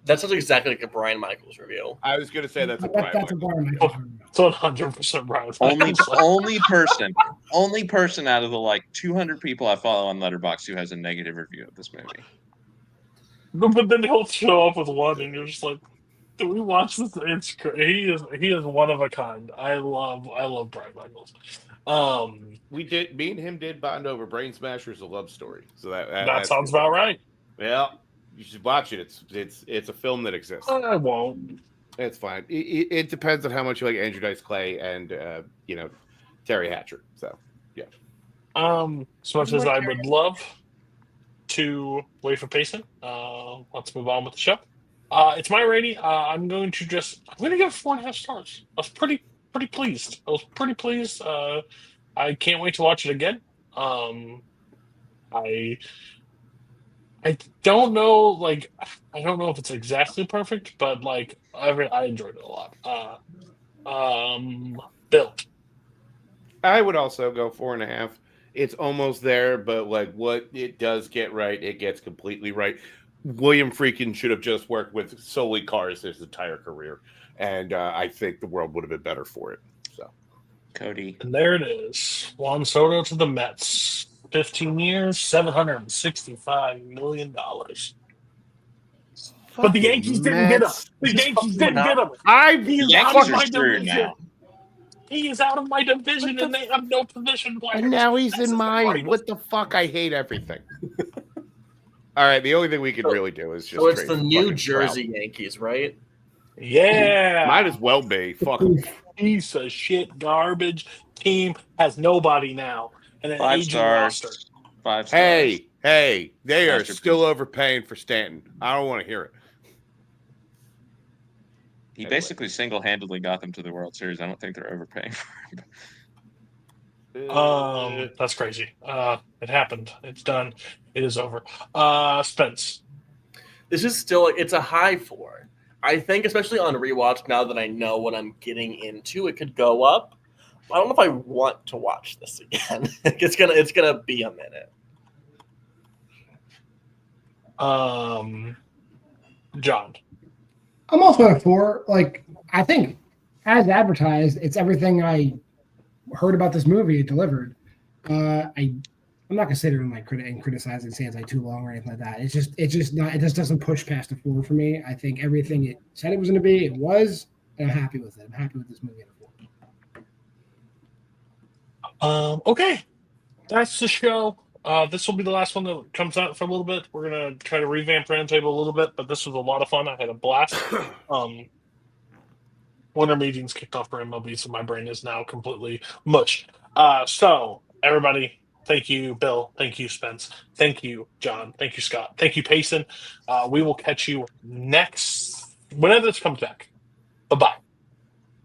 That sounds exactly like a Brian Michaels review. I was going to say that's a That's a bar. It's 100% Brian. only person out of the like 200 people I follow on Letterboxd who has a negative review of this movie. But then he'll show up with one, and you're just like, "Do we watch this?" It's he is one of a kind. I love Brian Michaels. Me and him did bond over Brain Smashers: A Love Story. So that sounds about right. Well, you should watch it. It's a film that exists. I won't. It's fine. It depends on how much you like Andrew Dice Clay and Terry Hatcher. So yeah. As much as I would love to wait for pacing, let's move on with the show. It's my rating. I'm going to give it 4.5 stars. I was pretty pleased. I can't wait to watch it again. I don't know, like, I don't know if it's exactly perfect, but like I enjoyed it a lot. Bill. I would also go 4.5. it's almost there, but like what it does get right, it gets completely right. William Friedkin should have just worked with solely cars his entire career, and I think the world would have been better for it. So, Cody. And there it is. Juan Soto to the Mets. 15 years, $765 million. But the Yankees didn't get him. The Yankees didn't get him. He is out Yankees of are my screwed division. now. He is out of my division, and they have no position players. And now he's That's in the mine. greatest. What the fuck? I hate everything. All right, the only thing we can really do is just. So it's trade the for New fucking Jersey Yankees, right? Yeah. Trout. Might as well be. Fuck 'em. Piece of shit garbage team has nobody now. And an 5 aging stars. roster. 5 stars. Hey, they are Masterpiece. still overpaying for Stanton. I don't want to hear it. He basically single-handedly got them to the World Series. I don't think they're overpaying for him. That's crazy. It happened. It's done. It is over. Spence. This is still it's a high 4. I think, especially on rewatch, now that I know what I'm getting into, it could go up. I don't know if I want to watch this again. it's gonna be a minute. John. I'm also at a 4. Like, I think as advertised, it's everything I heard about this movie. It delivered. I'm not gonna sit here and like criticize and say it's like too long or anything like that. It's just not. It just doesn't push past a 4 for me. I think everything it said it was gonna be, it was, and I'm happy with it. I'm happy with this movie at a 4. Okay. That's the show. This will be the last one that comes out for a little bit. We're gonna try to revamp Roundtable a little bit, but this was a lot of fun. I had a blast. Winter meetings kicked off for MLB, so my brain is now completely mush. So everybody, thank you, Bill. Thank you, Spence. Thank you, John. Thank you, Scott. Thank you, Payson. We will catch you next whenever this comes back. Bye-bye.